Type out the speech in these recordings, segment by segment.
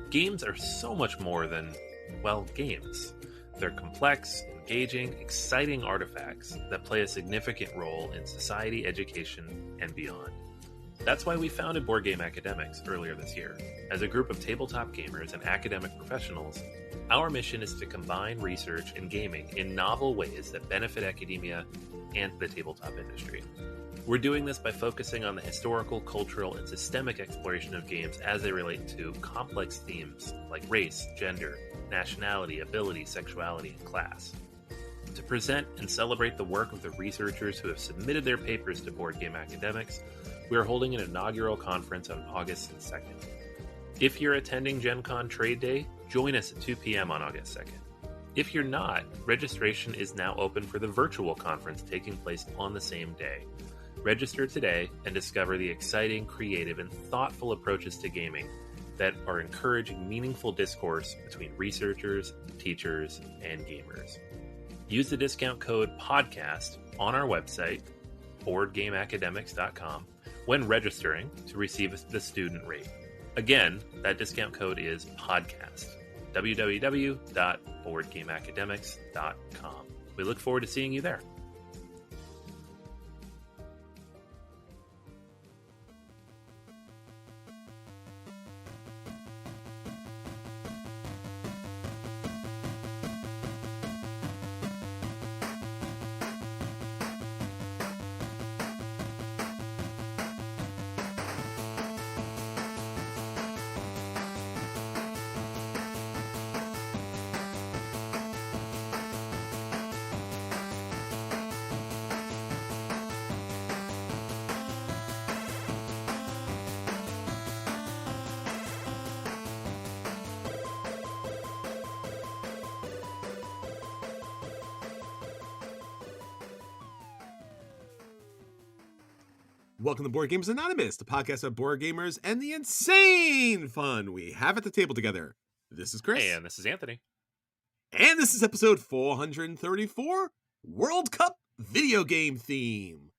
Games are so much more than, well, games. They're complex, engaging, exciting artifacts that play a significant role in society, education, and beyond. That's why we founded Board Game Academics earlier this year. As a group of tabletop gamers and academic professionals, our mission is to combine research and gaming in novel ways that benefit academia and the tabletop industry. We're doing this by focusing on the historical, cultural, and systemic exploration of games as they relate to complex themes like race, gender, nationality, ability, sexuality, and class. To present and celebrate the work of the researchers who have submitted their papers to Board Game Academics, we are holding an inaugural conference on August 2nd. If you're attending Gen Con Trade Day, join us at 2 p.m. on August 2nd. If you're not, registration is now open for the virtual conference taking place on the same day. Register today and discover the exciting, creative, and thoughtful approaches to gaming that are encouraging meaningful discourse between researchers, teachers, and gamers. Use the discount code PODCAST on our website, boardgameacademics.com, when registering to receive the student rate. Again, that discount code is PODCAST, www.boardgameacademics.com. We look forward to seeing you there. Welcome to Board Games Anonymous, the podcast of board gamers and the insane fun we have at the table together. This is Chris. And this is Anthony. And this is episode 434, World Cup Video Game Theme,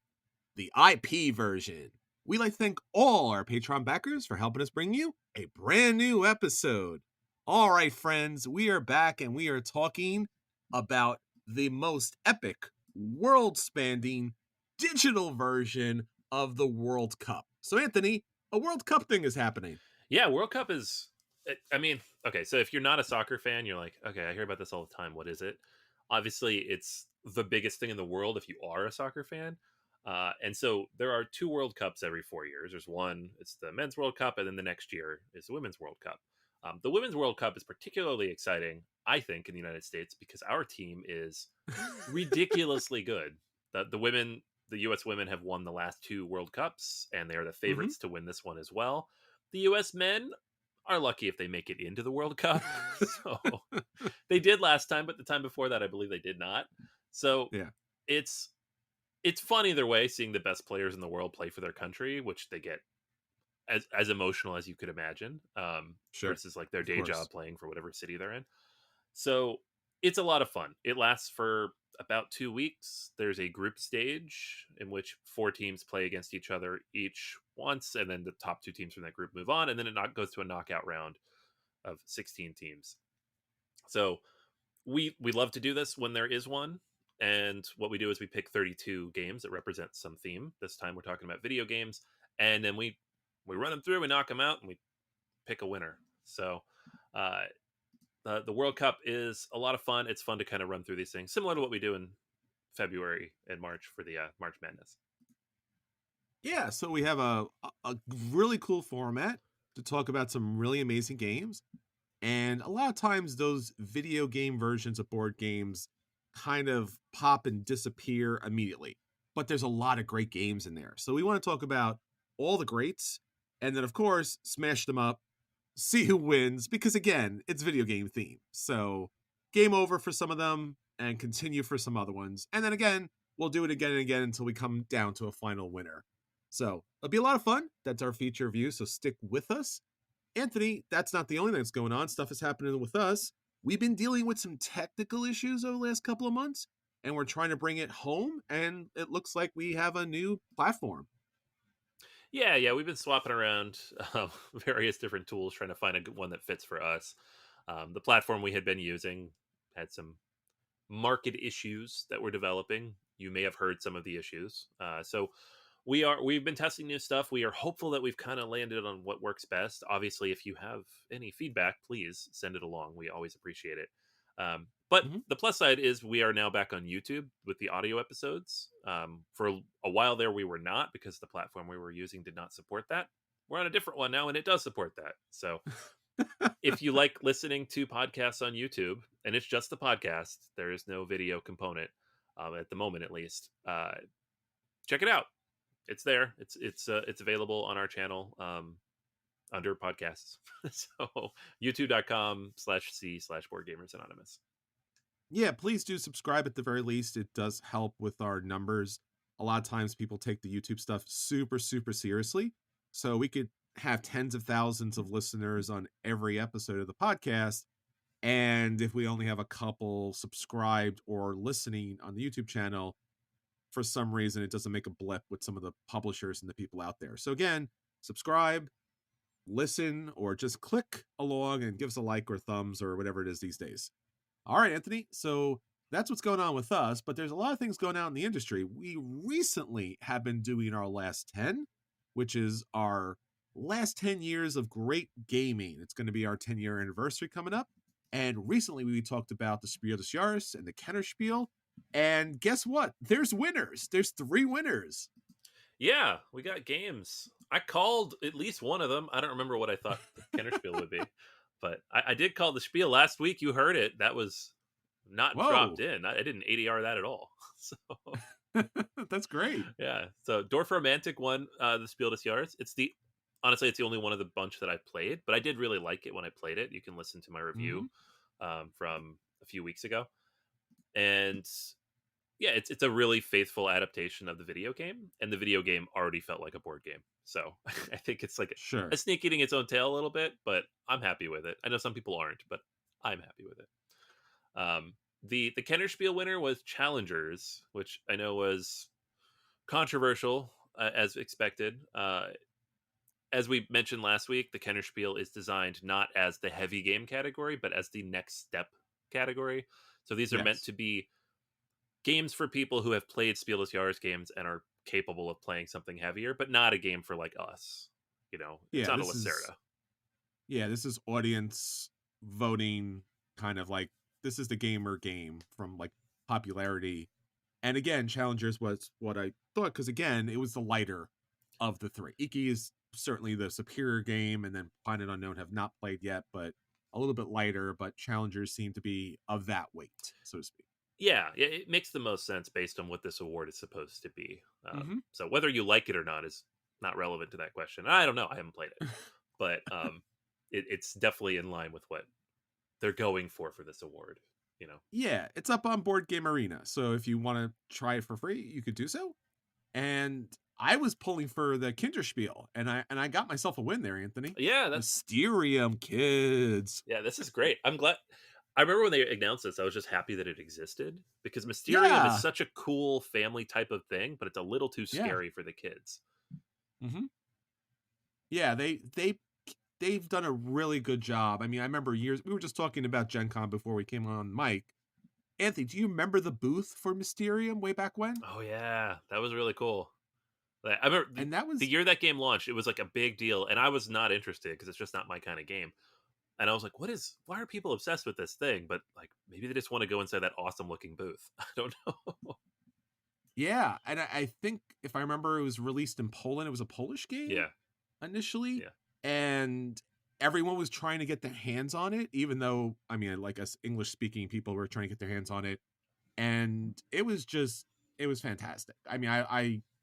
the IP version. We'd like to thank all our Patreon backers for helping us bring you a brand new episode. All right, friends, we are back and we are talking about the most epic, world-spanning digital version of the World Cup. So, Anthony, a World Cup thing is happening. Yeah, World Cup is, I mean, okay, so if you're not a soccer fan, you're like, okay, I hear about this all the time. What is it? Obviously, it's the biggest thing in the world if you are a soccer fan. And so there are two World Cups every 4 years. There's one, it's the Men's World Cup, and then the next year is the Women's World Cup. The Women's World Cup is particularly exciting, I think, in the United States because our team is ridiculously good. The U.S. women have won the last two World Cups, and they are the favorites to win this one as well. The U.S. men are lucky if they make it into the World Cup. So they did last time, but the time before that, I believe they did not. So yeah, it's fun either way, seeing the best players in the world play for their country, which they get as emotional as you could imagine. Sure. Versus like their day job playing for whatever city they're in. So it's a lot of fun. It lasts for about 2 weeks. There's a group stage in which 4 teams play against each other each once, and then the top 2 teams from that group move on, and then it goes to a knockout round of 16 teams. So we love to do this when there is one, and what we do is we pick 32 games that represent some theme. This time we're talking about video games, and then we run them through, we knock them out, and we pick a winner. So the World Cup is a lot of fun. It's fun to kind of run through these things, similar to what we do in February and March for the March Madness. Yeah, so we have a really cool format to talk about some really amazing games. And a lot of times those video game versions of board games kind of pop and disappear immediately. But there's a lot of great games in there. So we want to talk about all the greats and then, of course, smash them up. See who wins, because again, it's video game theme. So game over for some of them and continue for some other ones. And then again, we'll do it again and again until we come down to a final winner. So it'll be a lot of fun. That's our feature view. So stick with us. Anthony, that's not the only thing that's going on. Stuff is happening with us. We've been dealing with some technical issues over the last couple of months, and we're trying to bring it home. And it looks like we have a new platform. Yeah, we've been swapping around various different tools, trying to find a good one that fits for us. The platform we had been using had some market issues that we're developing. You may have heard some of the issues. So we've been testing new stuff. We are hopeful that we've kind of landed on what works best. Obviously, if you have any feedback, please send it along. We always appreciate it. But Mhm. the plus side is we are now back on YouTube with the audio episodes. For a while there, we were not because the platform we were using did not support that. We're on a different one now, and it does support that. So if you like listening to podcasts on YouTube, and it's just the podcast, there is no video component at the moment, at least. Check it out. It's there. It's available on our channel under podcasts. So youtube.com/c/board gamers anonymous. Yeah, please do subscribe at the very least. It does help with our numbers. A lot of times people take the YouTube stuff super, super seriously. So we could have tens of thousands of listeners on every episode of the podcast. And if we only have a couple subscribed or listening on the YouTube channel, for some reason, it doesn't make a blip with some of the publishers and the people out there. So again, subscribe, listen, or just click along and give us a like or thumbs or whatever it is these days. All right, Anthony. So that's what's going on with us, but there's a lot of things going on in the industry. We recently have been doing our last 10, which is our last 10 years of great gaming. It's going to be our 10-year anniversary coming up. And recently we talked about the Spiel des Jahres and the Kennerspiel. And guess what? There's winners. There's 3 winners. Yeah, we got games. I called at least one of them. I don't remember what I thought the Kenner Spiel would be, but I did call the Spiel last week. You heard it. That was not dropped Whoa. in. I didn't ADR that at all. So That's great. yeah. So Dorf Romantic won the Spiel des Jahres. Honestly, it's the only one of the bunch that I played, but I did really like it when I played it. You can listen to my review Mhm. from a few weeks ago, and yeah, it's a really faithful adaptation of the video game, and the video game already felt like a board game. So I think it's like a Sure. snake eating its own tail a little bit, but I'm happy with it. I know some people aren't, but I'm happy with it. The Kennerspiel winner was Challengers, which I know was controversial as expected. As we mentioned last week, the Kennerspiel is designed not as the heavy game category, but as the next step category. So these are meant Yes. to be games for people who have played Spiel des Jahres games and are capable of playing something heavier, but not a game for like us. It's Yeah, not a this is Lacerda. audience voting, kind of like this is the gamer game from like popularity. And again, Challengers was what I thought, because again, it was the lighter of the 3. Iki is certainly the superior game, and then Planet Unknown have not played yet, but a little bit lighter, but Challengers seem to be of that weight, so to speak. Yeah, it makes the most sense based on what this award is supposed to be. Hmm. So whether you like it or not is not relevant to that question. I don't know. I haven't played it, but it's definitely in line with what they're going for this award. Yeah, it's up on Board Game Arena, so if you want to try it for free, you could do so. And I was pulling for the Kinderspiel, and I got myself a win there, Anthony. Yeah, Mysterium Kids. yeah, this is great. I'm glad. I remember when they announced this, I was just happy that it existed because Mysterium is Yeah, such a cool family type of thing, but it's a little too yeah. scary for the kids. Hmm. Yeah, they've done a really good job. I mean, I remember years we were just talking about Gen Con before we came on mic. Anthony, do you remember the booth for Mysterium way back when? Oh yeah, that was really cool. I remember And that the was year that game launched, it was like a big deal, and I was not interested because it's just not my kind of game. And I was like, why are people obsessed with this thing? But like, maybe they just want to go inside that awesome looking booth. I don't know. yeah, and I think if I remember, it was released in Poland. It was a Polish game Yeah, initially, yeah, and everyone was trying to get their hands on it, even though I mean, like us English speaking people were trying to get their hands on it, and it was fantastic. I mean,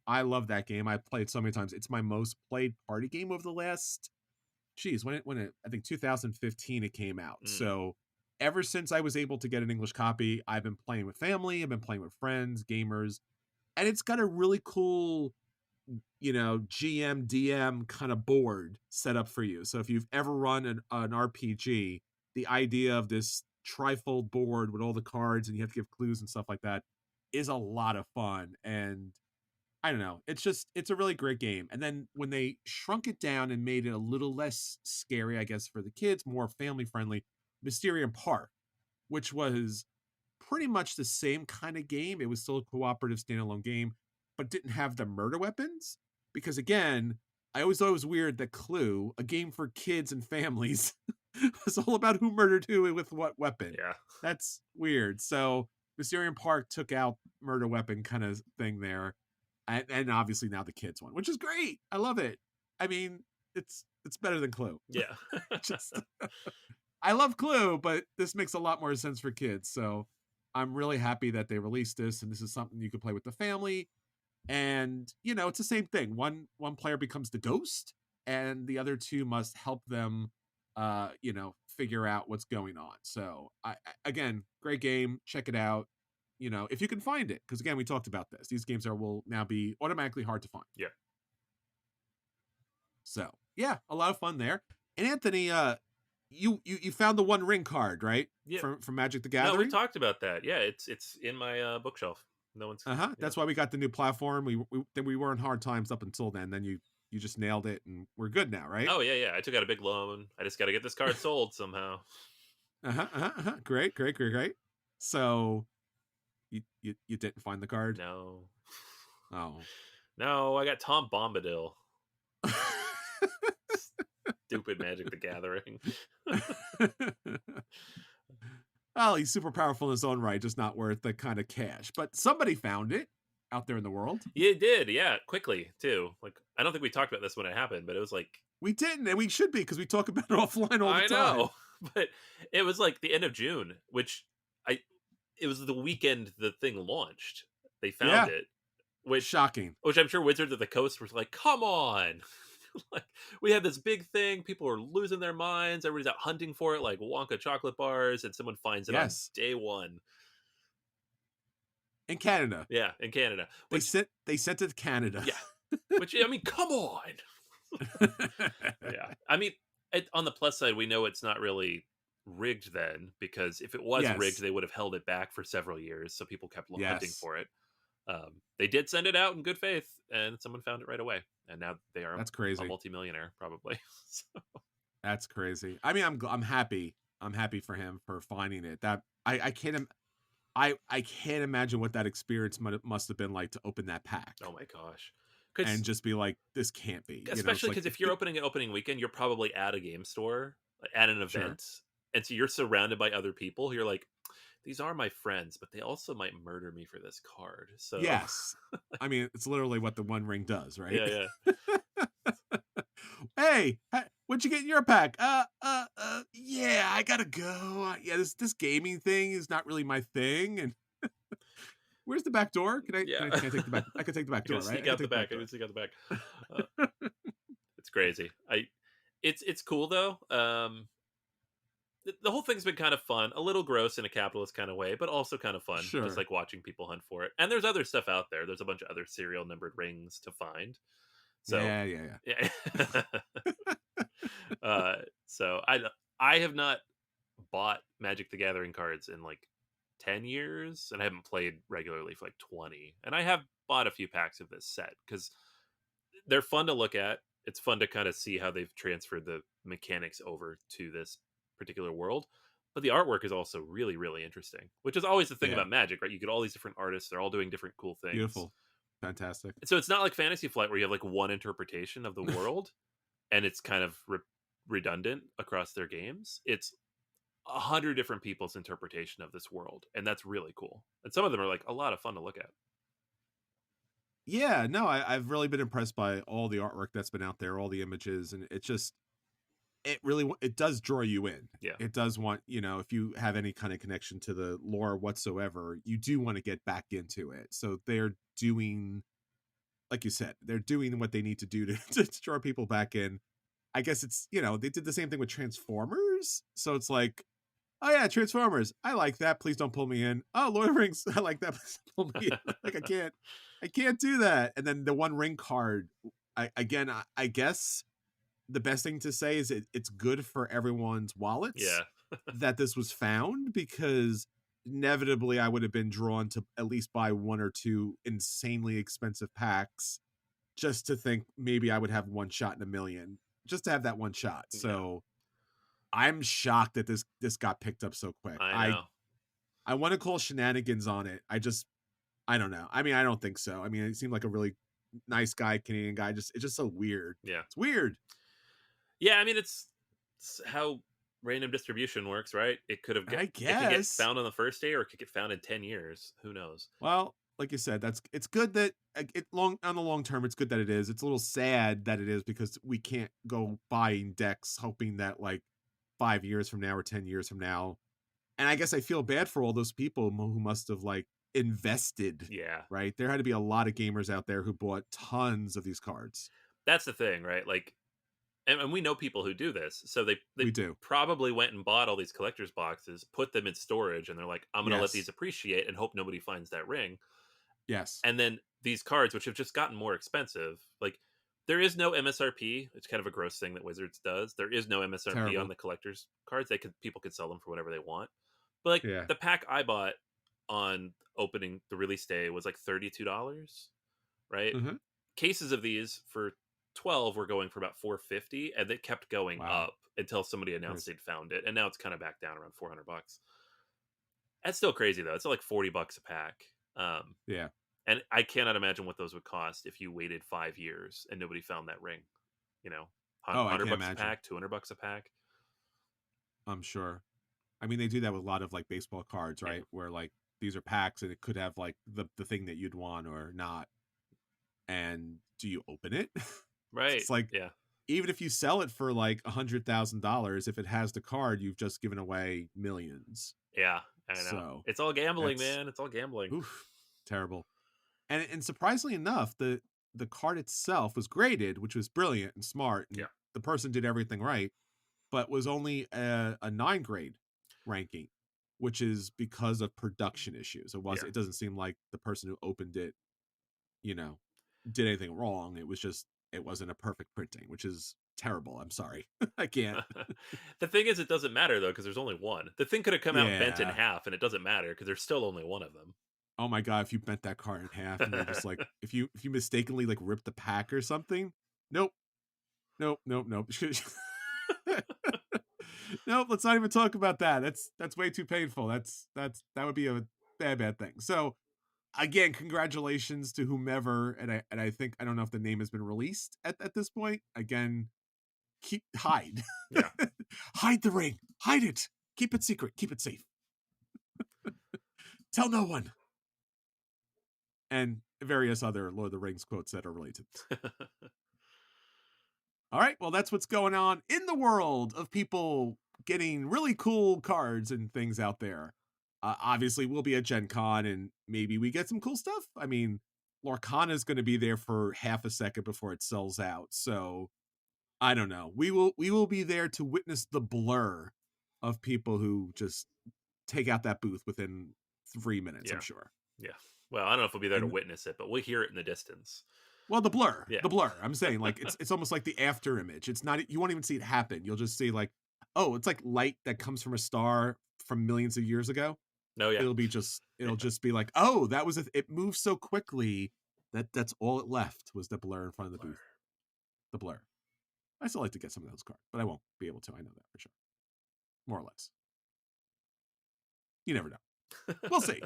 I love that game. I played so many times. It's my most played party game of the last, geez, when it I think 2015 it came out. mm, So ever since I was able to get an English copy, I've been playing with family, I've been playing with friends, gamers, and it's got a really cool, GM DM kind of board set up for you. So if you've ever run an RPG, the idea of this trifold board with all the cards and you have to give clues and stuff like that is a lot of fun. And I don't know. It's a really great game. And then when they shrunk it down and made it a little less scary, I guess, for the kids, more family friendly, Mysterium Park, which was pretty much the same kind of game. It was still a cooperative standalone game, but didn't have the murder weapons. Because again, I always thought it was weird that Clue, a game for kids and families, was all about who murdered who with what weapon. Yeah. That's weird. So Mysterium Park took out murder weapon kind of thing there. And obviously now the kids one, which is great. I love it. I mean, it's better than Clue. Yeah. Just I love Clue, but this makes a lot more sense for kids. So I'm really happy that they released this, and this is something you can play with the family. And it's the same thing. One player becomes the ghost, and the other two must help them, figure out what's going on. So again, great game. Check it out. If you can find it, because again, we talked about this. These games will now be automatically hard to find. Yeah. So yeah, a lot of fun there. And Anthony, you found the One Ring card, right? Yeah. From Magic the Gathering. No, we talked about that. Yeah, it's in my bookshelf. No one's. That's why we got the new platform. We were in hard times up until then. Then you just nailed it, and we're good now, right? Oh yeah. I took out a big loan. I just got to get this card sold somehow. Great. So you didn't find the card? No. Oh. No, I got Tom Bombadil. Stupid Magic the Gathering. Well, he's super powerful in his own right, just not worth the kind of cash. But somebody found it out there in the world. Yeah, it did. Yeah, quickly too. Like, I don't think we talked about this when it happened, but it was like we didn't, and we should be because we talk about it offline all the time. I know, but it was like the end of June, which it was the weekend the thing launched. They found it, which shocking. Which I'm sure Wizards of the Coast was like, "Come on." Like, we had this big thing, people are losing their minds, everybody's out hunting for it like Wonka chocolate bars, and someone finds it on day one in Canada. Yeah, in Canada. They sent it to Canada. Yeah, which I mean, come on. Yeah, I mean, on the plus side, we know it's not really rigged then, because if it was rigged, they would have held it back for several years, so people kept hunting for it. They did send it out in good faith, and someone found it right away, and now they are that's crazy. A multimillionaire probably. So. That's crazy. I mean, I'm happy. I'm happy for him for finding it. That I can't imagine what that experience must have been like to open that pack. Oh my gosh. And just be like, this can't be. Especially because if you're opening an opening weekend, you're probably at a game store, at an event, and so you're surrounded by other people. You're like, these are my friends, but they also might murder me for this card. So yes, I mean, it's literally what the One Ring does, right? Yeah. Hey, what'd you get in your pack? Yeah, I gotta go. Yeah, this gaming thing is not really my thing. And where's the back door? Can I take the back? I can take the back door, right? Sneak out the back. I can sneak out the back. It's crazy. It's cool though. The whole thing's been kind of fun, a little gross in a capitalist kind of way, but also kind of fun. Just like watching people hunt for it. And there's other stuff out there. There's a bunch of other serial numbered rings to find. So yeah. So I have not bought Magic the Gathering cards in like 10 years, and I haven't played regularly for like 20. And I have bought a few packs of this set because they're fun to look at. It's fun to kind of see how they've transferred the mechanics over to this particular world, but the artwork is also really, really interesting, which is always the thing about Magic, right? You get all these different artists, they're all doing different cool things. Beautiful. Fantastic. So it's not like Fantasy Flight where you have like one interpretation of the world and it's kind of redundant across their games. It's 100 different people's interpretation of this world, and that's really cool, and some of them are like a lot of fun to look at. Yeah, no, I've really been impressed by all the artwork that's been out there, all the images, and it does draw you in. Yeah, it does want, if you have any kind of connection to the lore whatsoever, you do want to get back into it. So they're doing, like you said, they're doing what they need to do to draw people back in. I guess it's, they did the same thing with Transformers. So it's like, oh yeah, Transformers, I like that, please don't pull me in. Oh, Lord of the Rings, I like that, please don't pull me in. Like I can't do that. And then the One Ring card, I guess the best thing to say is it's good for everyone's wallets. Yeah. that this was found, because inevitably I would have been drawn to at least buy one or two insanely expensive packs just to think maybe I would have one shot in a million, just to have that one shot. Yeah, So I'm shocked that this got picked up so quick. I I know. I want to call shenanigans on it. I don't know. I mean, I don't think so. I mean, it seemed like a really nice guy, Canadian guy. Just it's just so weird. Yeah, It's weird. yeah. I mean, it's how random distribution works, right? I it could get guess. found on the first day, or it could get found in 10 years. Who knows? Well, like you said, it's good that it long on the long term. It's good that it is. It's a little sad that it is because we can't go buying decks hoping that like 5 years from now or 10 years from now. And I guess I feel bad for all those people who must have like invested. Yeah, Right, there had to be a lot of gamers out there who bought tons of these cards. that's the thing, right? Like, and we know people who do this, so they We do. probably went and bought all these collectors boxes, put them in storage, and they're like, I'm gonna let these Yes. appreciate and hope nobody finds that ring. Yes. And then these cards, which have just gotten more expensive, like there is no MSRP. It's kind of a gross thing that Wizards does. There is no MSRP on Terrible. the collectors cards. People could sell them for whatever they want. But like Yeah. the pack I bought on opening the release day was like $32, right? Mhm. Cases of these for 12 were going for about 450, and they kept going Wow. up until somebody announced Crazy. they'd found it, and now it's kind of back down around $400. That's still crazy though. It's still like $40 a pack. Um, Yeah. and I cannot imagine what those would cost if you waited 5 years and nobody found that ring. You know, Oh, I hundred can't bucks a imagine. pack, $200 a pack. I'm sure. I mean, they do that with a lot of like baseball cards, Yeah, right? Where like these are packs and it could have like the thing that you'd want or not. And do you open it? right. It's like Yeah, even if you sell it for like $100,000, if it has the card, you've just given away millions. yeah. I know. So It's all gambling, that's man. It's all gambling. oof, terrible. And surprisingly enough, the card itself was graded, which was brilliant and smart, and Yeah, the person did everything right, but was only a 9 grade ranking, which is because of production issues. yeah. It doesn't seem like the person who opened it, you know, did anything wrong. It was just it wasn't a perfect printing, which is terrible. I'm sorry. I can't. The thing is, it doesn't matter though because there's only one. The thing could have come out bent in Yeah. half, and it doesn't matter because there's still only one of them. Oh my god, if you bent that card in half and you're just like if you mistakenly like ripped the pack or something, nope. Nope, nope, nope. Nope, let's not even talk about that. That's way too painful. That would be a bad thing. So again, congratulations to whomever, and I think I don't know if the name has been released at this point. Again, hide. Yeah. Hide the ring. Hide it. Keep it secret. Keep it safe. Tell no one. And various other Lord of the Rings quotes that are related. All right, well, that's what's going on in the world of people getting really cool cards and things out there. Obviously, we'll be at Gen Con and maybe we get some cool stuff. I mean, Lorcana is going to be there for half a second before it sells out. So I don't know. We will be there to witness the blur of people who just take out that booth within 3 minutes. I'm Yeah. sure. Yeah. Well, I don't know if we'll be there to And witness it, but we'll hear it in the distance. well, the blur, Yeah. the blur. I'm saying like it's almost like the after image. It's not you won't even see it happen. You'll just see like, oh, it's like light that comes from a star from millions of years ago. No, yeah. It'll Yeah. just be like, oh, that was it moves so quickly that's all it left was the blur in front of the Blur. booth. The blur. I still like to get some of those cards, but I won't be able to. I know that for sure. More or less. You never know. We'll see.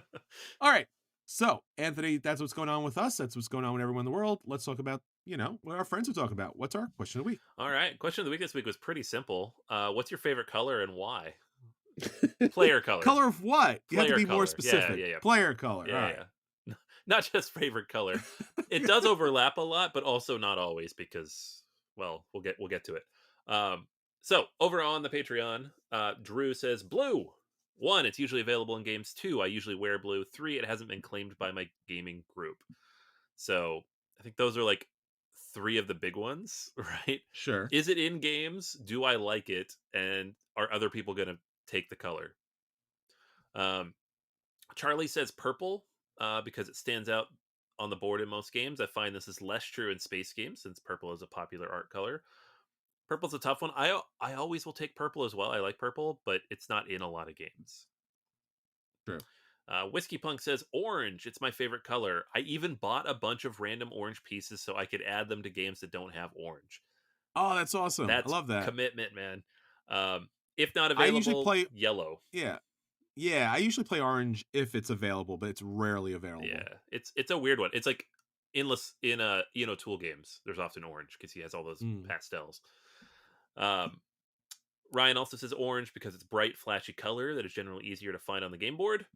All right. So, Anthony, that's what's going on with us. That's what's going on with everyone in the world. Let's talk about, what our friends are talking about. What's our question of the week? All right. Question of the week this week was pretty simple. What's your favorite color and why? Player color. Color of what? You have to Player be more color. specific. Yeah. Player color. Yeah, All right. yeah. Not just favorite color. It does overlap a lot, but also not always because, well, we'll get to it. So over on the Patreon, Drew says blue. 1, it's usually available in games. 2, I usually wear blue. 3, it hasn't been claimed by my gaming group. So I think those are like 3 of the big ones, right? Sure. Is it in games? Do I like it? And are other people going to take the color? Charlie says purple because it stands out on the board in most games. I find this is less true in space games since purple is a popular art color. Purple's a tough one. I always will take purple as well. I like purple, but it's not in a lot of games. True. Whiskey Punk says orange. It's my favorite color. I even bought a bunch of random orange pieces so I could add them to games that don't have orange. Oh, that's awesome. I That's love that. commitment, man. If not I usually available, play yellow. yeah. Yeah, I usually play orange if it's available, but it's rarely Yeah, available. it's a weird one. It's like in Tool games. There's often orange because he has all those Mm. pastels. Um, Ryan also says orange because it's bright, flashy color that is generally easier to find on the game board.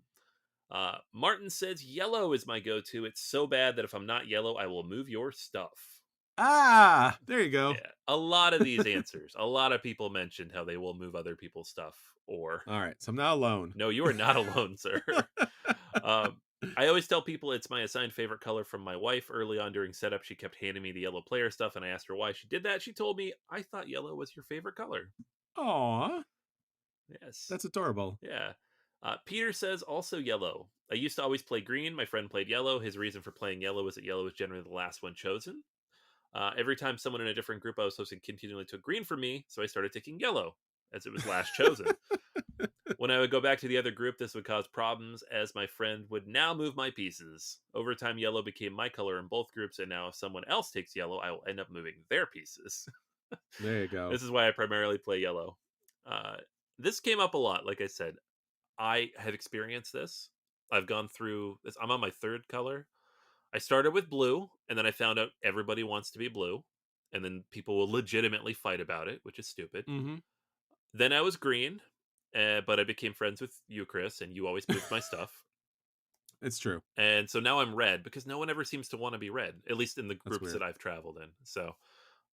Martin says yellow is my go-to. It's so bad that if I'm not yellow, I will move your stuff. Ah, there you go. Yeah, a lot of these answers. A lot of people mentioned how they will move other people's stuff. Or All right, so I'm not alone. no, you are not alone, sir. um, I always tell people it's my assigned favorite color from my wife. Early on during setup, she kept handing me the yellow player stuff, and I asked her why she did that. She told me, I thought yellow was your favorite color. Aw, Yes. that's adorable. Yeah. Peter says also yellow. I used to always play green. My friend played yellow. His reason for playing yellow was that yellow was generally the last one chosen. Every time someone in a different group I was hosting continually took green from me, so I started taking yellow as it was last chosen. When I would go back to the other group, this would cause problems as my friend would now move my pieces. Over time, yellow became my color in both groups, and now if someone else takes yellow, I will end up moving their pieces. There you go. This is why I primarily play yellow. Uh, this came up a lot. Like I said, I have experienced this. I've gone through this. I'm on my third color. I started with blue, and then I found out everybody wants to be blue, and then people will legitimately fight about it, which is stupid. Mhm. Then I was green, but I became friends with you, Chris, and you always moved my stuff. It's true. And so now I'm red because no one ever seems to want to be red, at least in the That's groups weird. that I've traveled in. So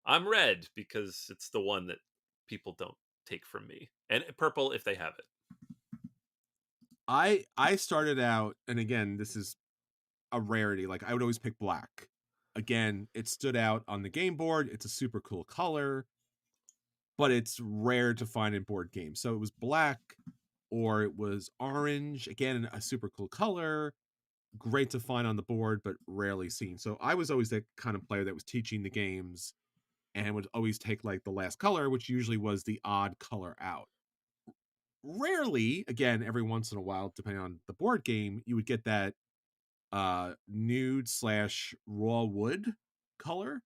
I'm red because it's the one that people don't take from me, and purple if they have it. I started out, and again, this is a rarity. Like I would always pick black. Again, it stood out on the game board. It's a super cool color, but it's rare to find in board games. So it was black or it was orange. Again, a super cool color, great to find on the board, but rarely seen. So I was always that kind of player that was teaching the games and would always take like the last color, which usually was the odd color out. Rarely, again, every once in a while, depending on the board game, you would get that nude slash raw wood color,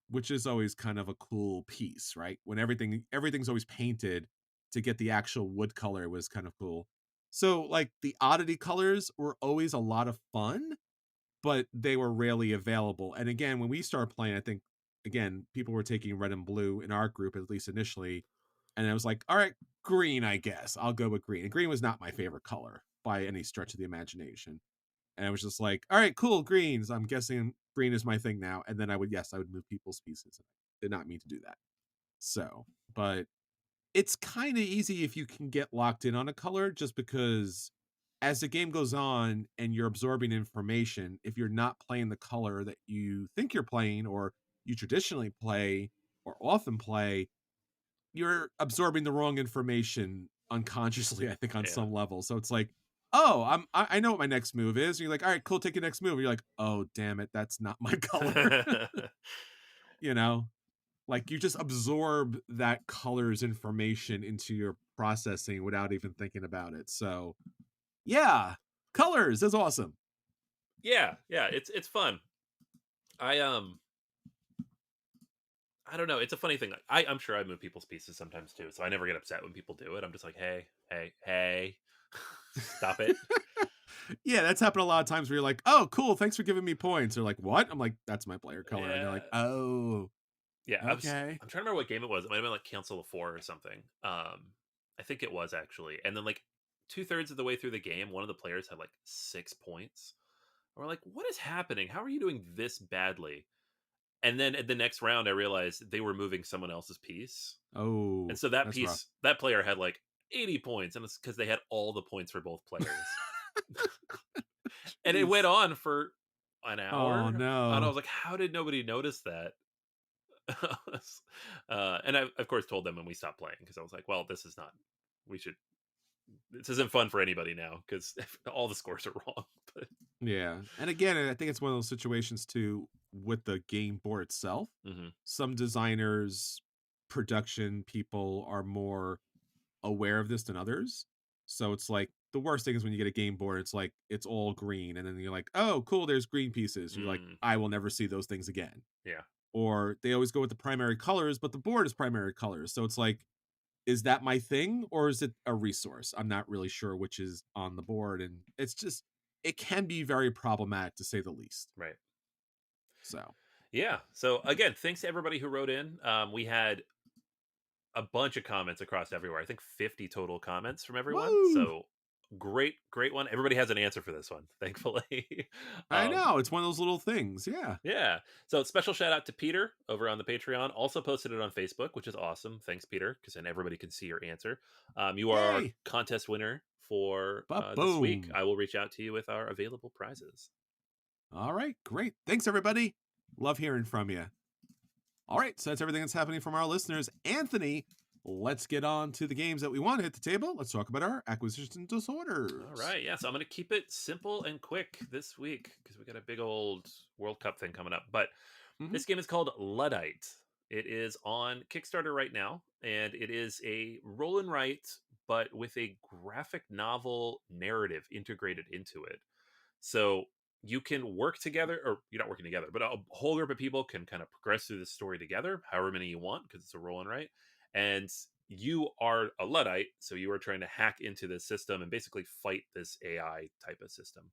which is always kind of a cool piece, right? When everything's always painted, to get the actual wood color was kind of cool. So like the oddity colors were always a lot of fun, but they were rarely available. And again, when we started playing, I think again people were taking red and blue in our group, at least initially, and I was like, all right, green, I guess I'll go with green. And green was not my favorite color by any stretch of the imagination. And I was just like, all right, cool, greens. I'm guessing green is my thing now. And then I would move people's pieces. Did not mean to do that. So, but it's kind of easy if you can get locked in on a color, just because as the game goes on and you're absorbing information, if you're not playing the color that you think you're playing or you traditionally play or often play, you're absorbing the wrong information unconsciously, I think, on Yeah. some level. So it's like, oh, I know what my next move is. And you're like, all right, cool, take your next move. And you're like, oh damn it, that's not my color. you know, like you just absorb that color's information into your processing without even thinking about it. So yeah, colors is awesome. Yeah, yeah, it's fun. I I don't know. It's a funny thing. I'm sure I move people's pieces sometimes too, so I never get upset when people do it. I'm just like, hey, hey, hey, stop it. Yeah, that's happened a lot of times where you're like, oh, cool, thanks for giving me points. They're like, what? I'm like, that's my player color. And they're Yeah, like, oh, yeah. okay. I'm trying to remember what game it was. It might have been like Council of Four or something. I think it was actually. And then like 2/3 of the way through the game, one of the players had like 6 points. And we're like, what is happening? How are you doing this badly? And then at the next round, I realized they were moving someone else's piece. And Oh, so that that's rough. piece, that player had like 80 points, and it's because they had all the points for both players. And it went Jeez. on for an Oh hour, and I no. was like, "How did nobody notice that?" And I, of course, told them, and we stopped playing because I was like, "Well, this is not. We should. This isn't fun for anybody now because all the scores are wrong." But Yeah. And again, I think it's one of those situations too with the game board itself. mhm. Some designers, production people are more aware of this than others. So it's like the worst thing is when you get a game board, it's like it's all green, and then you're like, oh, cool, there's green pieces. You're like, Mm, I will never see those things again. yeah, Or they always go with the primary colors, but the board is primary colors. So it's like, is that my thing or is it a resource? I'm not really sure which is on the board. And it's just, it can be very problematic to say the least. right. So, Yeah. So again, thanks to everybody who wrote in. We had a bunch of comments across everywhere. I think 50 total comments from everyone. woo! So great one. Everybody has an answer for this one, thankfully. I um, know. It's one of those little things. Yeah. yeah. So special shout out to Peter over on the Patreon. Also posted it on Facebook, which is awesome. Thanks, Peter, because then everybody can see your answer. You are our Yay. contest winner for But this week. boom. I will reach out to you with our available prizes. All right. Great. Thanks, everybody. Love hearing from you. All right. So that's everything that's happening from our listeners. Anthony, let's get on to the games that we want to hit the table. Let's talk about our acquisition All disorders. right. Yeah. So I'm going to keep it simple and quick this week because we got a big old World Cup thing coming up. But Hmm. this game is called Luddite. It is on Kickstarter right now, and it is a roll and write, but with a graphic novel narrative integrated into it. So you can work together, or you're not working together, but a whole group of people can kind of progress through the story together, however many you want, because it's a roll and write. And you are a Luddite, so you are trying to hack into this system and basically fight this AI type of system.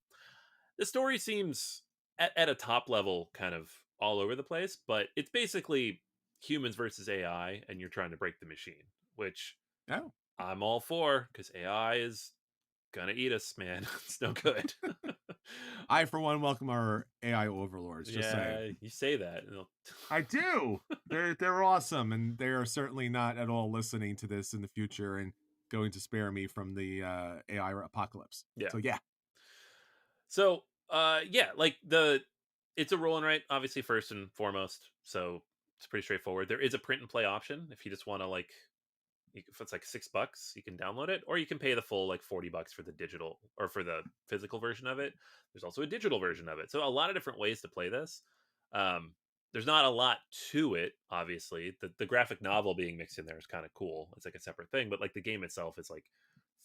The story seems at a top level kind of all over the place, but it's basically humans versus AI, and you're trying to break the machine, which Oh, I'm all for because AI is gonna eat us, man. It's no good. I, for one, welcome our AI overlords. Just saying. Yeah, you say that. I do. They're awesome, and they are certainly not at all listening to this in the future and going to spare me from the AI apocalypse. Yeah. So yeah. So, yeah, like it's a roll and write, obviously first and foremost. So it's pretty straightforward. There is a print and play option if you just want to like, if it's like $6, you can download it, or you can pay the full like $40 for the digital or for the physical version of it. There's also a digital version of it. So a lot of different ways to play this. Um, there's not a lot to it, obviously. The graphic novel being mixed in there is kind of cool. It's like a separate thing, but like the game itself is like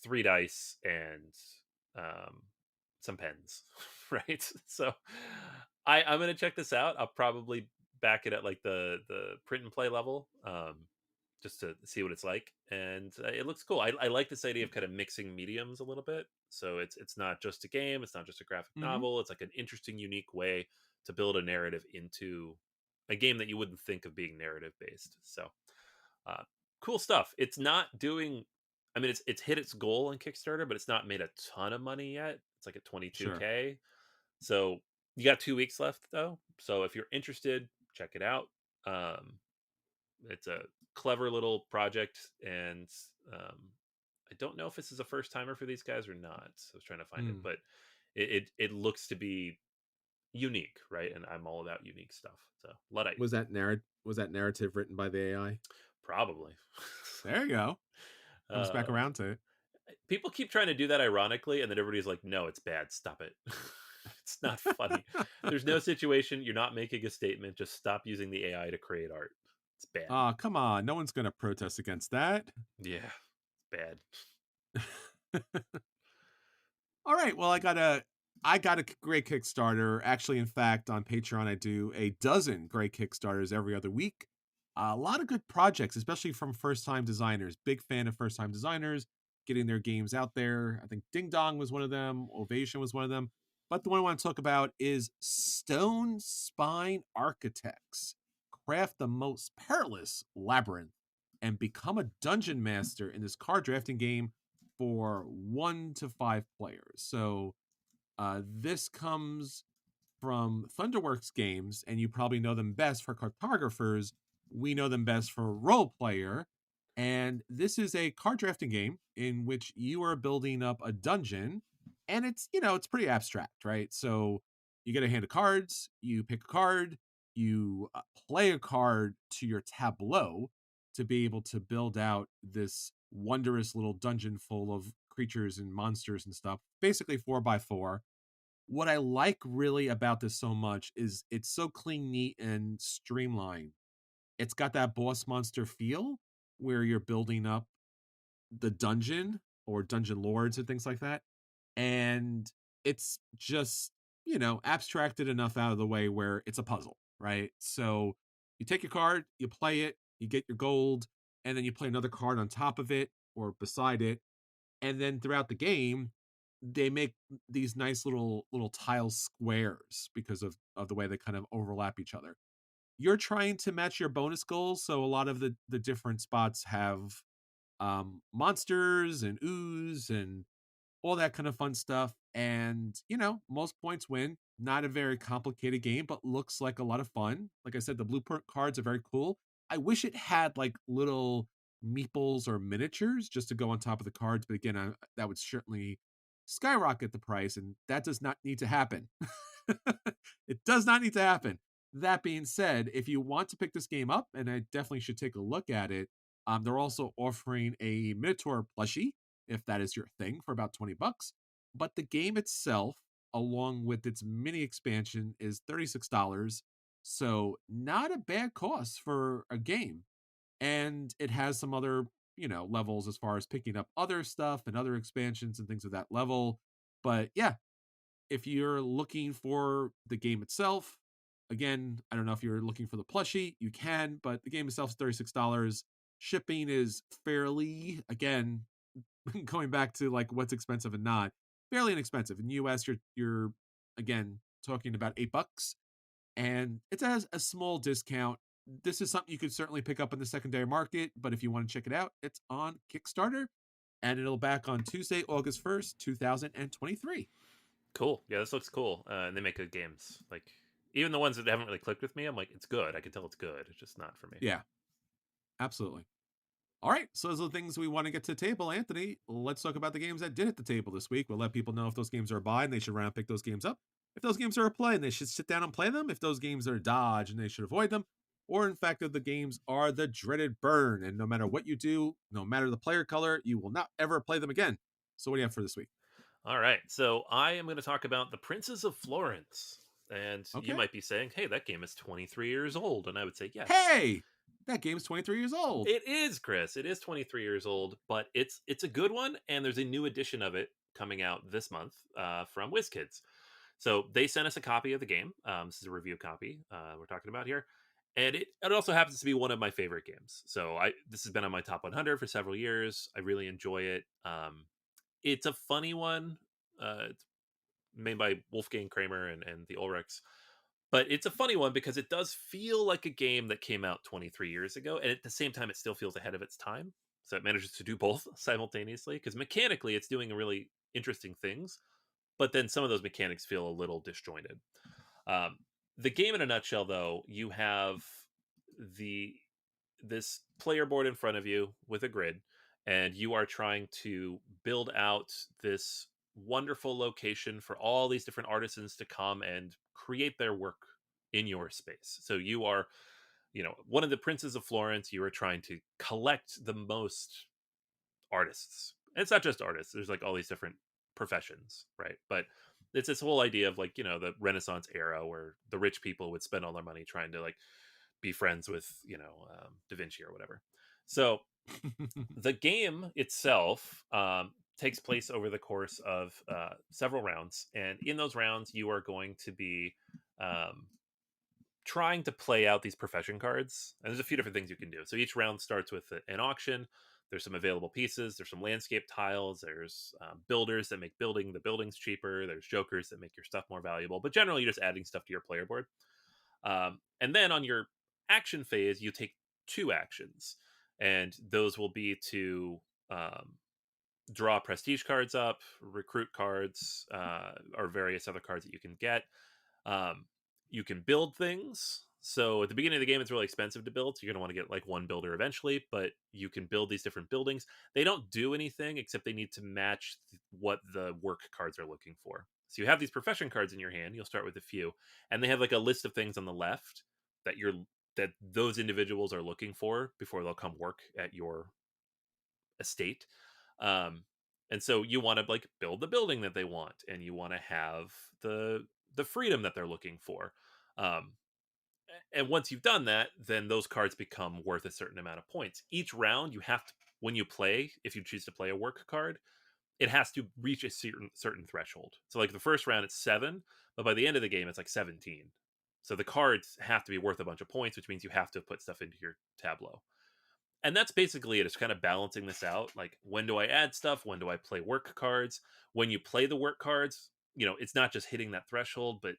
3 dice and um, some pens, right? So I'm gonna check this out. I'll probably back it at like the print and play level. Just to see what it's like, and it looks cool. I like this idea of kind of mixing mediums a little bit. So it's not just a game, it's not just a graphic Hmm. novel. It's like an interesting, unique way to build a narrative into a game that you wouldn't think of being narrative based. So uh, cool stuff. It's not doing. I mean, it's hit its goal on Kickstarter, but it's not made a ton of money yet. It's like at Sure. 22K. So you got 2 weeks left though. So if you're interested, check it out. Um, it's a clever little project, and I don't know if this is a first timer for these guys or not. I was trying to find it, Hmm. but it looks to be unique, right? And I'm all about unique stuff. So Luddite, Was that narrative written by the AI? probably. There you go. Comes uh, back around to it. People keep trying to do that ironically, and then everybody's like, "No, it's bad. Stop it. It's not funny. There's no situation. You're not making a statement. Just stop using the AI to create art. It's bad. Oh, come on. No one's gonna protest against that. Yeah, it's bad. All right. Well, I got a great Kickstarter. Actually, in fact, on Patreon, I do a dozen great Kickstarters every other week. A lot of good projects, especially from first time designers. Big fan of first time designers getting their games out there. I think Ding Dong was one of them. Ovation was one of them. But the one I want to talk about is Stonespine Architects. Craft the most perilous labyrinth and become a dungeon master in this card drafting game for 1 to 5 players. So this comes from Thunderworks Games, and you probably know them best for cartographers. We know them best for role player. And this is a card drafting game in which you are building up a dungeon, and it's pretty abstract, right? So you get a hand of cards, you pick a card, you play a card to your tableau to be able to build out this wondrous little dungeon full of creatures and monsters and stuff, basically 4 by 4. What I like really about this so much is it's so clean, neat, and streamlined. It's got that boss monster feel where you're building up the dungeon or dungeon lords and things like that. And it's just, abstracted enough out of the way where it's a puzzle, right? So you take your card, you play it, you get your gold, and then you play another card on top of it or beside it. And then throughout the game, they make these nice little tile squares because of the way they kind of overlap each other. You're trying to match your bonus goals, so a lot of the different spots have monsters and ooze and all that kind of fun stuff. And, most points win. Not a very complicated game, but looks like a lot of fun. Like I said, the blueprint cards are very cool. I wish it had like little meeples or miniatures just to go on top of the cards. But again, that would certainly skyrocket the price, and that does not need to happen. It does not need to happen. That being said, if you want to pick this game up, and I definitely should take a look at it, they're also offering a Minotaur plushie if that is your thing, for about 20 bucks. But the game itself, along with its mini expansion, is $36. So not a bad cost for a game. And it has some other, levels as far as picking up other stuff and other expansions and things of that level. But yeah, if you're looking for the game itself, again, I don't know if you're looking for the plushie, you can, but the game itself is $36. Shipping is fairly, again, going back to like what's expensive and not, fairly inexpensive. In US, you're again talking about $8, and it has a small discount. This is something you could certainly pick up in the secondary market, but if you want to check it out, it's on Kickstarter, and it'll back on Tuesday, August 1st, 2023. Cool. Yeah, this looks cool. And they make good games. Like even the ones that haven't really clicked with me, I'm like, it's good. I can tell it's good. It's just not for me. Yeah, absolutely. All right, so those are the things we want to get to the table. Anthony, let's talk about the games that did hit the table this week. We'll let people know if those games are a buy and they should round pick those games up. If those games are a play and they should sit down and play them. If those games are a dodge and they should avoid them. Or in fact, if the games are the dreaded burn and no matter what you do, no matter the player color, you will not ever play them again. So what do you have for this week? All right. So I am going to talk about The Princes of Florence. And you Okay. might be saying, hey, that game is 23 years old. And I would say, yes, Hey, that game's 23 years old. it is, Chris. It is 23 years old, but it's a good one. And there's a new edition of it coming out this month from WizKids. So they sent us a copy of the game. This is a review copy we're talking about here. And it also happens to be one of my favorite games. So this has been on my top 100 for several years. I really enjoy it. It's a funny one. It's made by Wolfgang Kramer and the Ulrichs. But it's a funny one because it does feel like a game that came out 23 years ago. And at the same time, it still feels ahead of its time. So it manages to do both simultaneously because mechanically it's doing really interesting things. But then some of those mechanics feel a little disjointed. Um, the game in a nutshell, though, you have the this player board in front of you with a grid, and you are trying to build out this wonderful location for all these different artisans to come and create their work in your space. So you are, one of the princes of Florence. You are trying to collect the most artists. And it's not just artists. There's like all these different professions, right? But it's this whole idea of like, the Renaissance era where the rich people would spend all their money trying to like be friends with, Da Vinci or whatever. So the game itself takes place over the course of several rounds. And in those rounds, you are going to be um, trying to play out these profession cards. And there's a few different things you can do. So each round starts with an auction. There's some available pieces. There's some landscape tiles. There's builders that make the buildings cheaper. There's jokers that make your stuff more valuable. But generally, you're just adding stuff to your player board. And then on your action phase, you take two actions, and those will be to draw prestige cards up, recruit cards, or various other cards that you can get. Um, you can build things. So at the beginning of the game, it's really expensive to build. So you're going to want to get like one builder eventually, but you can build these different buildings. They don't do anything except they need to match what the work cards are looking for. So you have these profession cards in your hand. You'll start with a few, and they have like a list of things on the left that those individuals are looking for before they'll come work at your estate. Um, and so you want to like build the building that they want, and you want to have the freedom that they're looking for. Um, and once you've done that, then those cards become worth a certain amount of points. Each round, you have to when you play, if you choose to play a work card, it has to reach a certain threshold. So like the first round it's 7, but by the end of the game it's like 17. So the cards have to be worth a bunch of points, which means you have to put stuff into your tableau. And that's basically it. It's kind of balancing this out. Like, when do I add stuff? When do I play work cards? When you play the work cards, it's not just hitting that threshold, but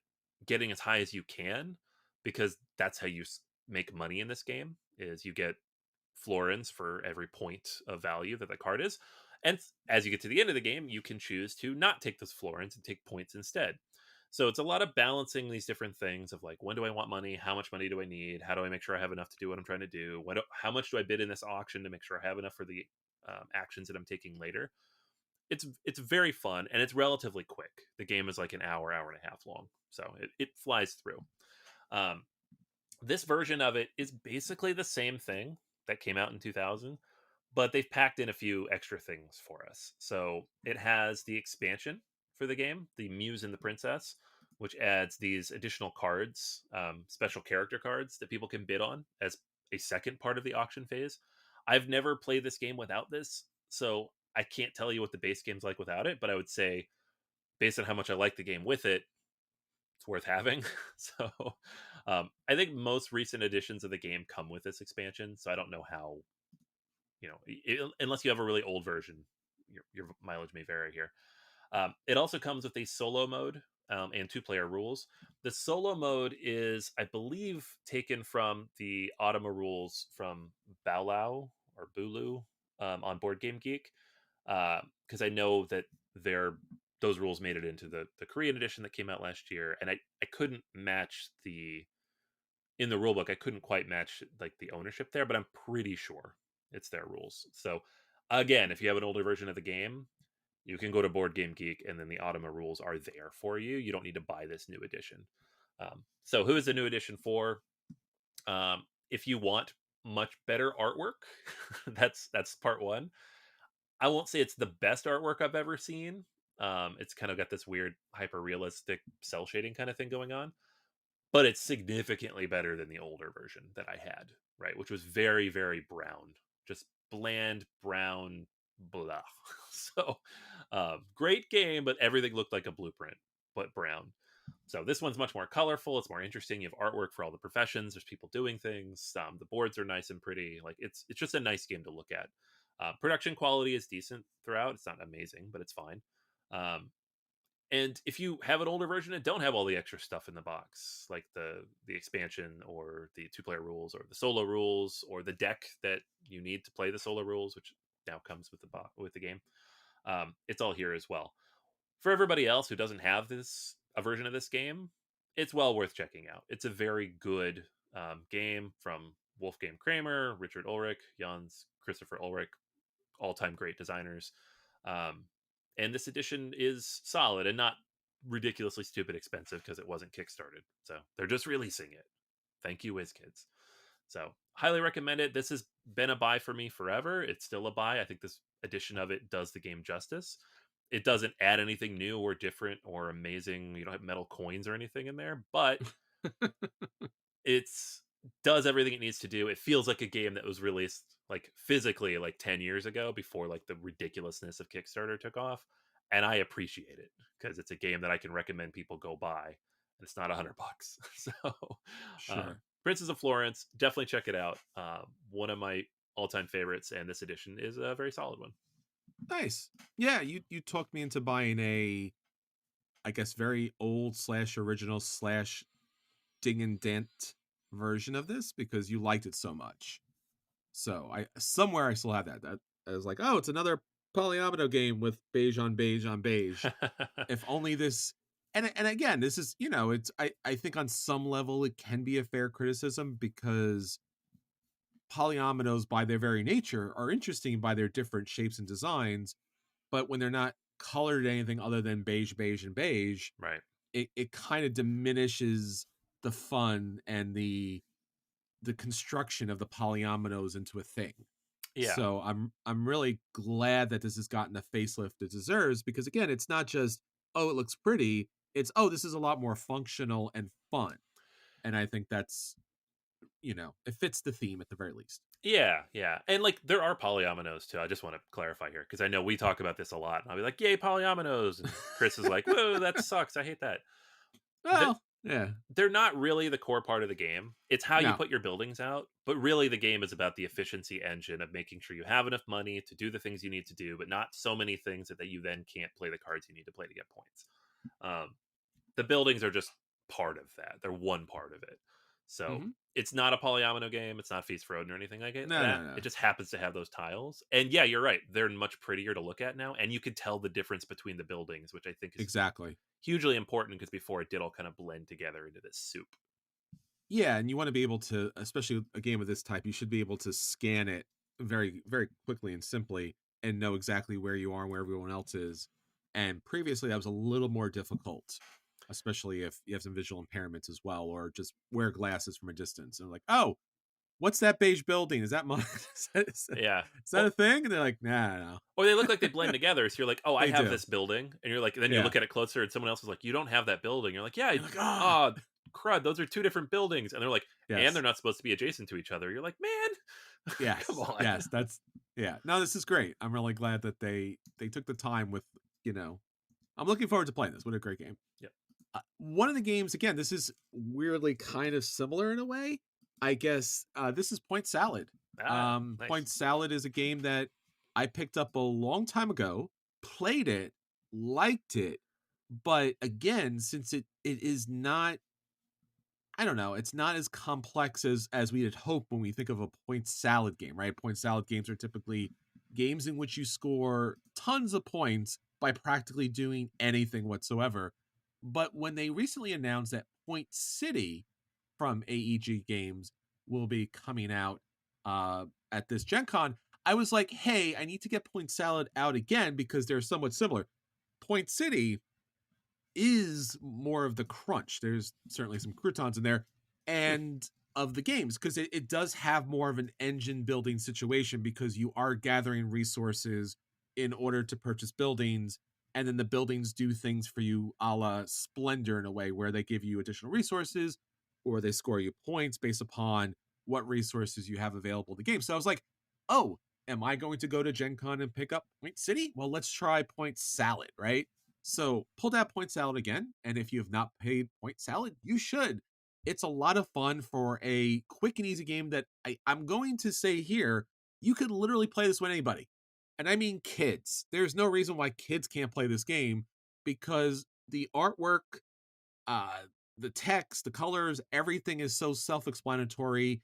getting as high as you can, because that's how you make money in this game. Is you get florins for every point of value that the card is. And as you get to the end of the game, you can choose to not take those florins and take points instead. So it's a lot of balancing these different things of like, when do I want money? How much money do I need? How do I make sure I have enough to do what I'm trying to do? How much do I bid in this auction to make sure I have enough for the actions that I'm taking later? It's very fun, and it's relatively quick. The game is like an hour and a half long, so it flies through. Um, this version of it is basically the same thing that came out in 2000, but they've packed in a few extra things for us. So it has the expansion for the game, the Muse and the Princess, which adds these additional cards, special character cards that people can bid on as a second part of the auction phase. I've never played this game without this, so I can't tell you what the base game's like without it, but I would say, based on how much I like the game with it, it's worth having. So I think most recent editions of the game come with this expansion, so I don't know how, unless you have a really old version, your mileage may vary here. It also comes with a solo mode and 2-player rules. The solo mode is, I believe, taken from the Automa rules from Baolau or Bulu on Board Game Geek, because I know that those rules made it into the Korean edition that came out last year, and I couldn't match in the rulebook. I couldn't quite match like the ownership there, but I'm pretty sure it's their rules. So again, if you have an older version of the game, you can go to Board Game Geek, and then the Automa rules are there for you. You don't need to buy this new edition. So who is the new edition for? If you want much better artwork, that's part one. I won't say it's the best artwork I've ever seen. It's kind of got this weird hyper realistic cell shading kind of thing going on, but it's significantly better than the older version that I had, right? Which was very, very brown, just bland brown, blah. So, great game, but everything looked like a blueprint, but brown. So this one's much more colorful. It's more interesting. You have artwork for all the professions. There's people doing things. The boards are nice and pretty. Like, it's just a nice game to look at. Production quality is decent throughout. It's not amazing, but it's fine. And if you have an older version and don't have all the extra stuff in the box, like the expansion or the 2-player rules or the solo rules or the deck that you need to play the solo rules, which now comes with the game, it's all here as well. For everybody else who doesn't have a version of this game, it's well worth checking out. It's a very good game from Wolfgang Kramer, Richard Ulrich, Jans Christopher Ulrich, all-time great designers. Um, and this edition is solid and not ridiculously stupid expensive because it wasn't kickstarted. So they're just releasing it. Thank you, WizKids. So highly recommend it. This has been a buy for me forever. It's still a buy. I think this edition of it does the game justice. It doesn't add anything new or different or amazing. You don't have metal coins or anything in there, but it's does everything it needs to do. It feels like a game that was released like physically like 10 years ago, before like the ridiculousness of Kickstarter took off. And I appreciate it because it's a game that I can recommend people go buy, and it's not $100. So uh, Sure. Princess of Florence, definitely check it out. One of my all-time favorites, and this edition is a very solid one. Nice. Yeah, you talked me into buying a, I guess, very old slash original slash ding and dent version of this because you liked it so much. So I somewhere I still have that. That I was like, oh, it's another Polyomino game with beige on beige on beige. If only this, and again, this is, it's, I think on some level it can be a fair criticism because polyominoes by their very nature are interesting by their different shapes and designs, but when they're not colored anything other than beige, beige, and beige, Right. it kind of diminishes the fun and the construction of the polyominoes into a thing. Yeah. So I'm really glad that this has gotten the facelift it deserves, because again, it's not just, oh, it looks pretty. It's, oh, this is a lot more functional and fun. And I think that's it fits the theme at the very least. Yeah, yeah. And like there are polyominoes too. I just want to clarify here because I know we talk about this a lot. And I'll be like, "Yay, polyominoes." And Chris is like, "Whoa, that sucks. I hate that." The, Well, yeah, they're not really the core part of the game. It's how you no, put your buildings out, but really the game is about the efficiency engine of making sure you have enough money to do the things you need to do, but not so many things that you then can't play the cards you need to play to get points. Um, the buildings are just part of that. They're one part of it. So hmm it's not a polyomino game. It's not Feast for Odin or anything like no, that. no, no, It just happens to have those tiles. And yeah, you're right. They're much prettier to look at now. And you can tell the difference between the buildings, which I think is exactly. hugely important because before it did all kind of blend together into this soup. Yeah, and you want to be able to, especially a game of this type, you should be able to scan it very, very quickly and simply and know exactly where you are and where everyone else is. And previously, that was a little more difficult, especially if you have some visual impairments as well, or just wear glasses from a distance. And like, oh, what's that beige building? Is that mine? Yeah. Is that a thing? And they're like, nah, no, Or they look like they blend together. So you're like, oh, I they have do. this building. And you're like, then you Yeah. look at it closer and someone else is like, you don't have that building. You're like, yeah, You're like, ah, oh, crud, those are two different buildings. And they're like, and they're yes. not supposed to be adjacent to each other. You're like, man, come Yes, on. yes, that's yeah. No, this is great. I'm really glad that they took the time with, you know, I'm looking forward to playing this. What a great game. Yep. One of the games, again, this is weirdly kind of similar in a way. I guess this is Point Salad. Ah, nice. Point Salad is a game that I picked up a long time ago, played it, liked it, but again, since it is not, I don't know, it's not as complex as we had hoped when we think of a point salad game, right? Point salad games are typically games in which you score tons of points by practically doing anything whatsoever. But when they recently announced that Point City from AEG Games will be coming out at this Gen Con, I was like, hey, I need to get Point Salad out again because they're somewhat similar. Point City is more of the crunch. There's certainly some croutons in there, and of the games, because it does have more of an engine building situation because you are gathering resources in order to purchase buildings, and then the buildings do things for you a la Splendor in a way where they give you additional resources or they score you points based upon what resources you have available in the game. So I was like, oh, am I going to go to Gen Con and pick up Point City? Well, let's try Point Salad, right? So pull that Point Salad again. And if you have not paid Point Salad, you should. It's a lot of fun for a quick and easy game that I'm going to say here, you could literally play this with anybody. And I mean kids. There's no reason why kids can't play this game because the artwork, uh, the text, the colors, everything is so self explanatory.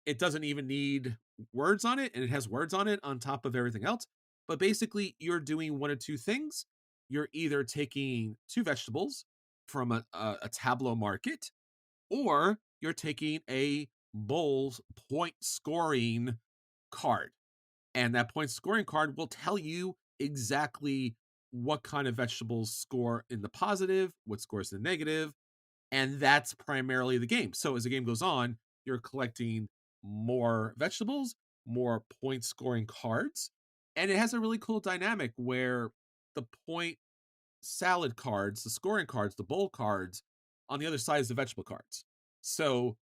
It doesn't even need words on it, and it has words on it on top of everything else. But basically, you're doing one of two things. You're either taking two vegetables from a tableau market, or you're taking a bowl's point scoring card. And that point scoring card will tell you exactly what kind of vegetables score in the positive, what scores in the negative, and that's primarily the game. So as the game goes on, you're collecting more vegetables, more point scoring cards, and it has a really cool dynamic where the point salad cards, the scoring cards, the bowl cards on the other side is the vegetable cards. So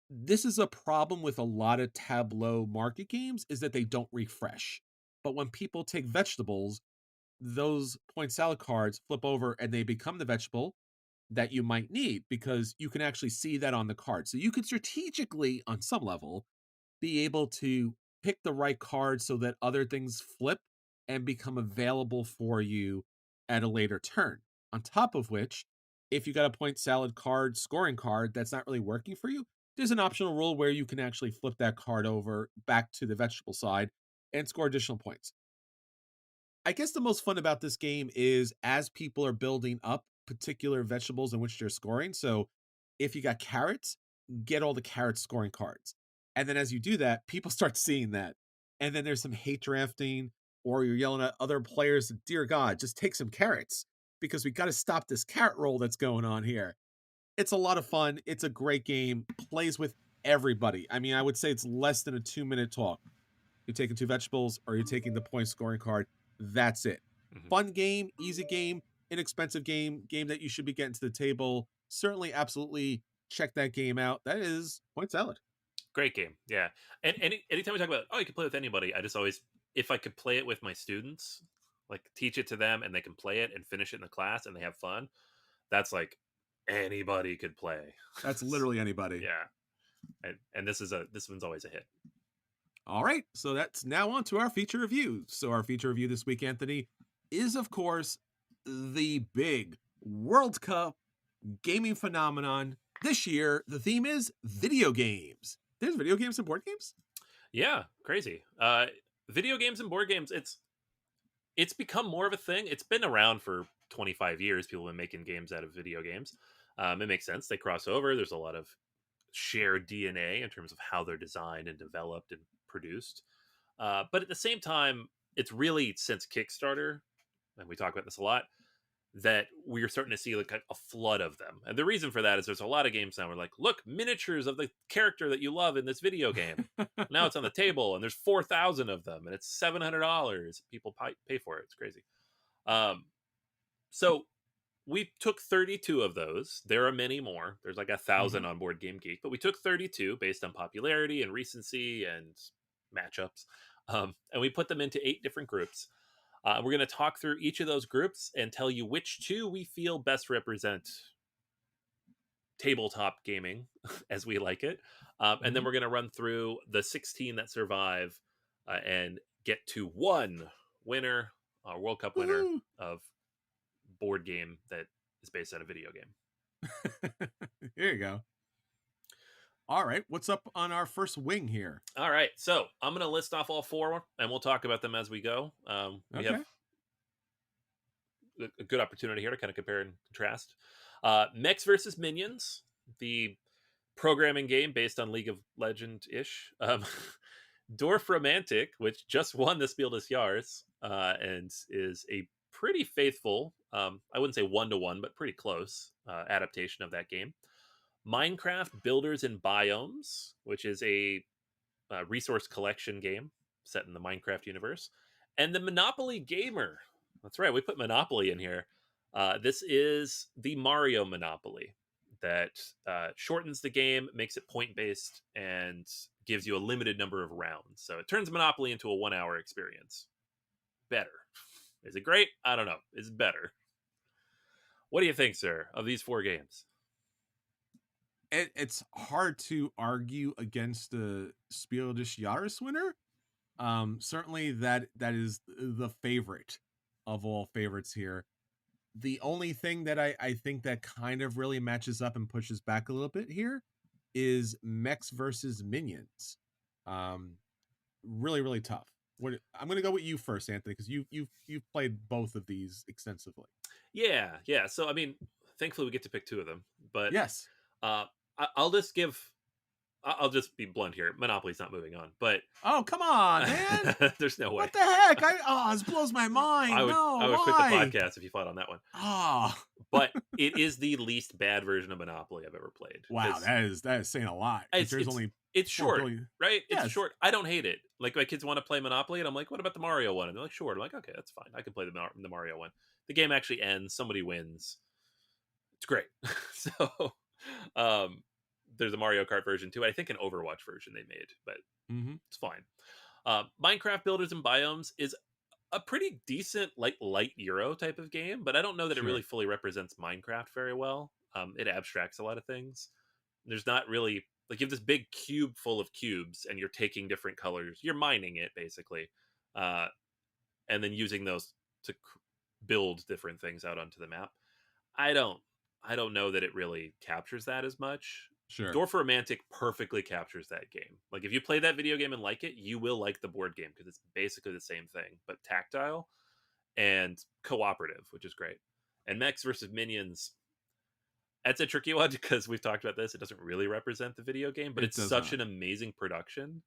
this is a problem with a lot of tableau market games is that they don't refresh. But when people take vegetables, those point salad cards flip over and they become the vegetable that you might need because you can actually see that on the card. So you could strategically, on some level, be able to pick the right card so that other things flip and become available for you at a later turn. On top of which, if you got a point salad card, scoring card that's not really working for you, there's an optional rule where you can actually flip that card over back to the vegetable side and score additional points. I guess the most fun about this game is as people are building up particular vegetables in which they're scoring. So if you got carrots, get all the carrot scoring cards. And then as you do that, people start seeing that. And then there's some hate drafting, or you're yelling at other players, dear God, just take some carrots because we got to stop this carrot roll that's going on here. It's a lot of fun. It's a great game. Plays with everybody. I mean, I would say it's less than a 2-minute talk. You're taking two vegetables or you're taking the point scoring card. That's it. Mhm. Fun game, easy game, inexpensive game that you should be getting to the table. Certainly, absolutely check that game out. That is Point Salad. Great game. Yeah. And anytime we talk about, oh, you can play with anybody, I just always, if I could play it with my students, like teach it to them and they can play it and finish it in the class and they have fun, that's like anybody could play. That's literally anybody. Yeah. And this one's always a hit. All right, so that's now on to our feature review. So our feature review this week, Anthony, is of course the big World Cup gaming phenomenon. This year, the theme is video games. There's video games and board games? Yeah, crazy. Video games and board games, it's become more of a thing. It's been around for 25 years. People have been making games out of video games. It makes sense. They cross over. There's a lot of shared DNA in terms of how they're designed and developed and produced. But at the same time, it's really since Kickstarter, and we talk about this a lot, that we're starting to see like a flood of them. And the reason for that is there's a lot of games now where like, look, miniatures of the character that you love in this video game. Now it's on the table and there's 4,000 of them and it's $700. People pay for it. It's crazy. So we took 32 of those. There are many more. There's like 1,000 on Board Game Geek, but we took 32 based on popularity and recency and matchups. And we put them into 8 different groups. We're going to talk through each of those groups and tell you which 2 we feel best represent tabletop gaming as we like it. And then we're going to run through the 16 that survive and get to one winner, World Cup winner of board game that is based on a video game. Here you go. All right, what's up on our first wing here? All right, so I'm going to list off all 4, and we'll talk about them as we go. We have a good opportunity here to kind of compare and contrast. Mechs versus Minions, the programming game based on League of Legends-ish. Dorf Romantic, which just won the Spiel des Jahres, and is a pretty faithful, I wouldn't say one-to-one, but pretty close adaptation of that game. Minecraft Builders and Biomes, which is a resource collection game set in the Minecraft universe. And the Monopoly Gamer. That's right, we put Monopoly in here. This is the Mario Monopoly that shortens the game, makes it point-based, and gives you a limited number of rounds. So it turns Monopoly into a 1-hour experience. Better. Is it great? I don't know. It's better. What do you think, sir, of these 4 games? It's hard to argue against the Spiel des Jahres winner. Certainly that is the favorite of all favorites here. The only thing that I think that kind of really matches up and pushes back a little bit here is Mechs versus Minions. Really, really tough. I'm going to go with you first, Anthony, because you've played both of these extensively. Yeah. So I mean, thankfully we get to pick 2 of them, but yes. I'll just be blunt here. Monopoly's not moving on, but oh, come on, man! There's no way. What the heck? This blows my mind. I would quit the podcast if you fought on that one. But it is the least bad version of Monopoly I've ever played. Wow, that is saying a lot. It's short, right? Yes. It's short. I don't hate it. Like my kids want to play Monopoly, and I'm like, what about the Mario one? And they're like, sure. I'm like, okay, that's fine. I can play the Mario one. The game actually ends. Somebody wins. It's great. So. There's a Mario Kart version too. I think an Overwatch version they made, but it's fine. Minecraft Builders and Biomes is a pretty decent, like light Euro type of game, but I don't know that it really fully represents Minecraft very well. It abstracts a lot of things. There's not really like you have this big cube full of cubes, and you're taking different colors. You're mining it basically, and then using those to build different things out onto the map. I don't know that it really captures that as much. Sure. Dorf Romantic perfectly captures that game. Like if you play that video game and like it, you will like the board game because it's basically the same thing, but tactile and cooperative, which is great. And Mechs versus Minions, that's a tricky one because we've talked about this. It doesn't really represent the video game, but it's such an amazing production,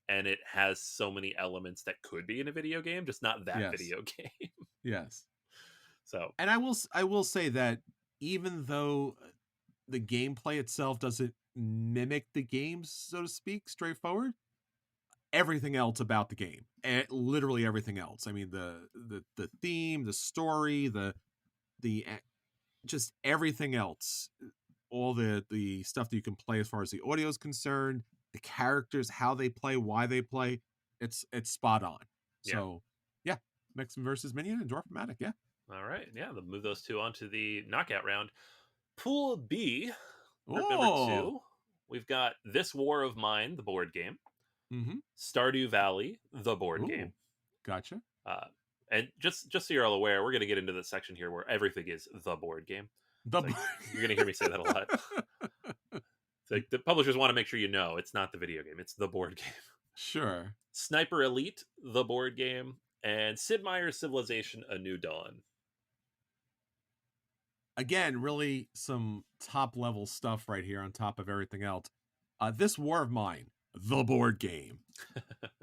and it has so many elements that could be in a video game, just not that video game. Yes. So, and I will say that even though the gameplay itself doesn't mimic the game, so to speak, straightforward, everything else about the game, literally everything else. I mean, the theme, the story, the just everything else, all the stuff that you can play as far as the audio is concerned, the characters, how they play, why they play, it's spot on. Yeah. So yeah, Mixon versus Minion and Dwarf-O-Matic, yeah. All right. Yeah. They'll move those two onto the knockout round. Pool B, group number Oh, 2. We've got This War of Mine, the board game. mm-hmm. Stardew Valley, the board Ooh, game. gotcha. Uh, and just so you're all aware, we're going to get into the section here where everything is the board game. The It's like you're going to hear me say that a lot. It's like the publishers want to make sure you know it's not the video game; it's the board game. Sure. Sniper Elite, the board game, and Sid Meier's Civilization: A New Dawn. Again, really some top level stuff right here on top of everything else. This War of Mine, the board game,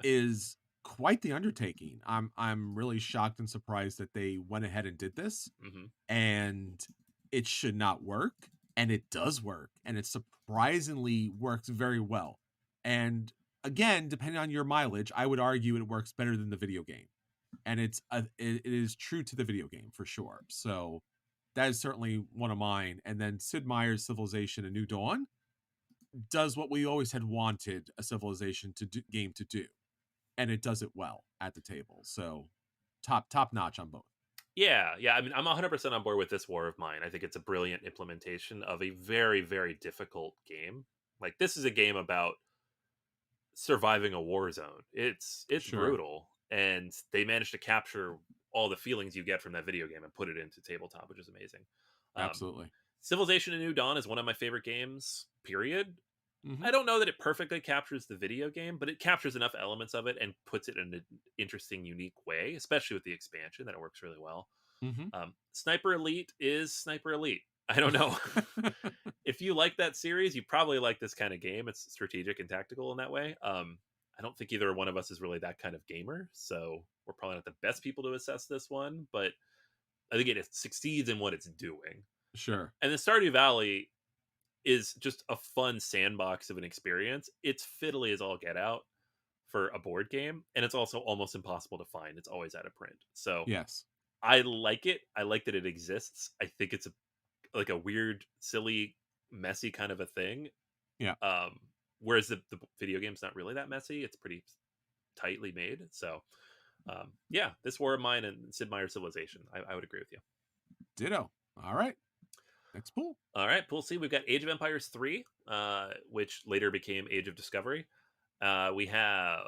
is quite the undertaking. I'm really shocked and surprised that they went ahead and did this. Mm-hmm. And it should not work, and it does work, and it surprisingly works very well. And again, depending on your mileage, I would argue it works better than the video game, and it is true to the video game for sure. So that is certainly one of mine. And then Sid Meier's Civilization: A New Dawn does what we always had wanted a Civilization game to do, and it does it well at the table. So top notch on both. Yeah, yeah. I mean, I'm 100% on board with This War of Mine. I think it's a brilliant implementation of a very, very difficult game. Like, this is a game about surviving a war zone. It's Sure, brutal, and they managed to capture all the feelings you get from that video game and put it into tabletop, which is amazing. Um, absolutely. Civilization: A New Dawn is one of my favorite games. Period. Hmm. I don't know that it perfectly captures the video game, but it captures enough elements of it and puts it in an interesting, unique way, especially with the expansion, that it works really well. Hmm. Sniper Elite is Sniper Elite. I don't know. If you like that series, you probably like this kind of game. It's strategic and tactical in that way. I don't think either one of us is really that kind of gamer, so we're probably not the best people to assess this one, but I think it succeeds in what it's doing. Sure. And the Stardew Valley is just a fun sandbox of an experience. It's fiddly as all get out for a board game, and it's also almost impossible to find. It's always out of print. So Yes. I like it. I like that it exists. I think it's like a weird, silly, messy kind of a thing. Yeah. Whereas the video game's not really that messy. It's pretty tightly made. So yeah, This War of Mine and Sid Meier's Civilization. I would agree with you. Ditto. All right. Next pool. All right, pool C, we've got Age of Empires 3, which later became Age of Discovery. We have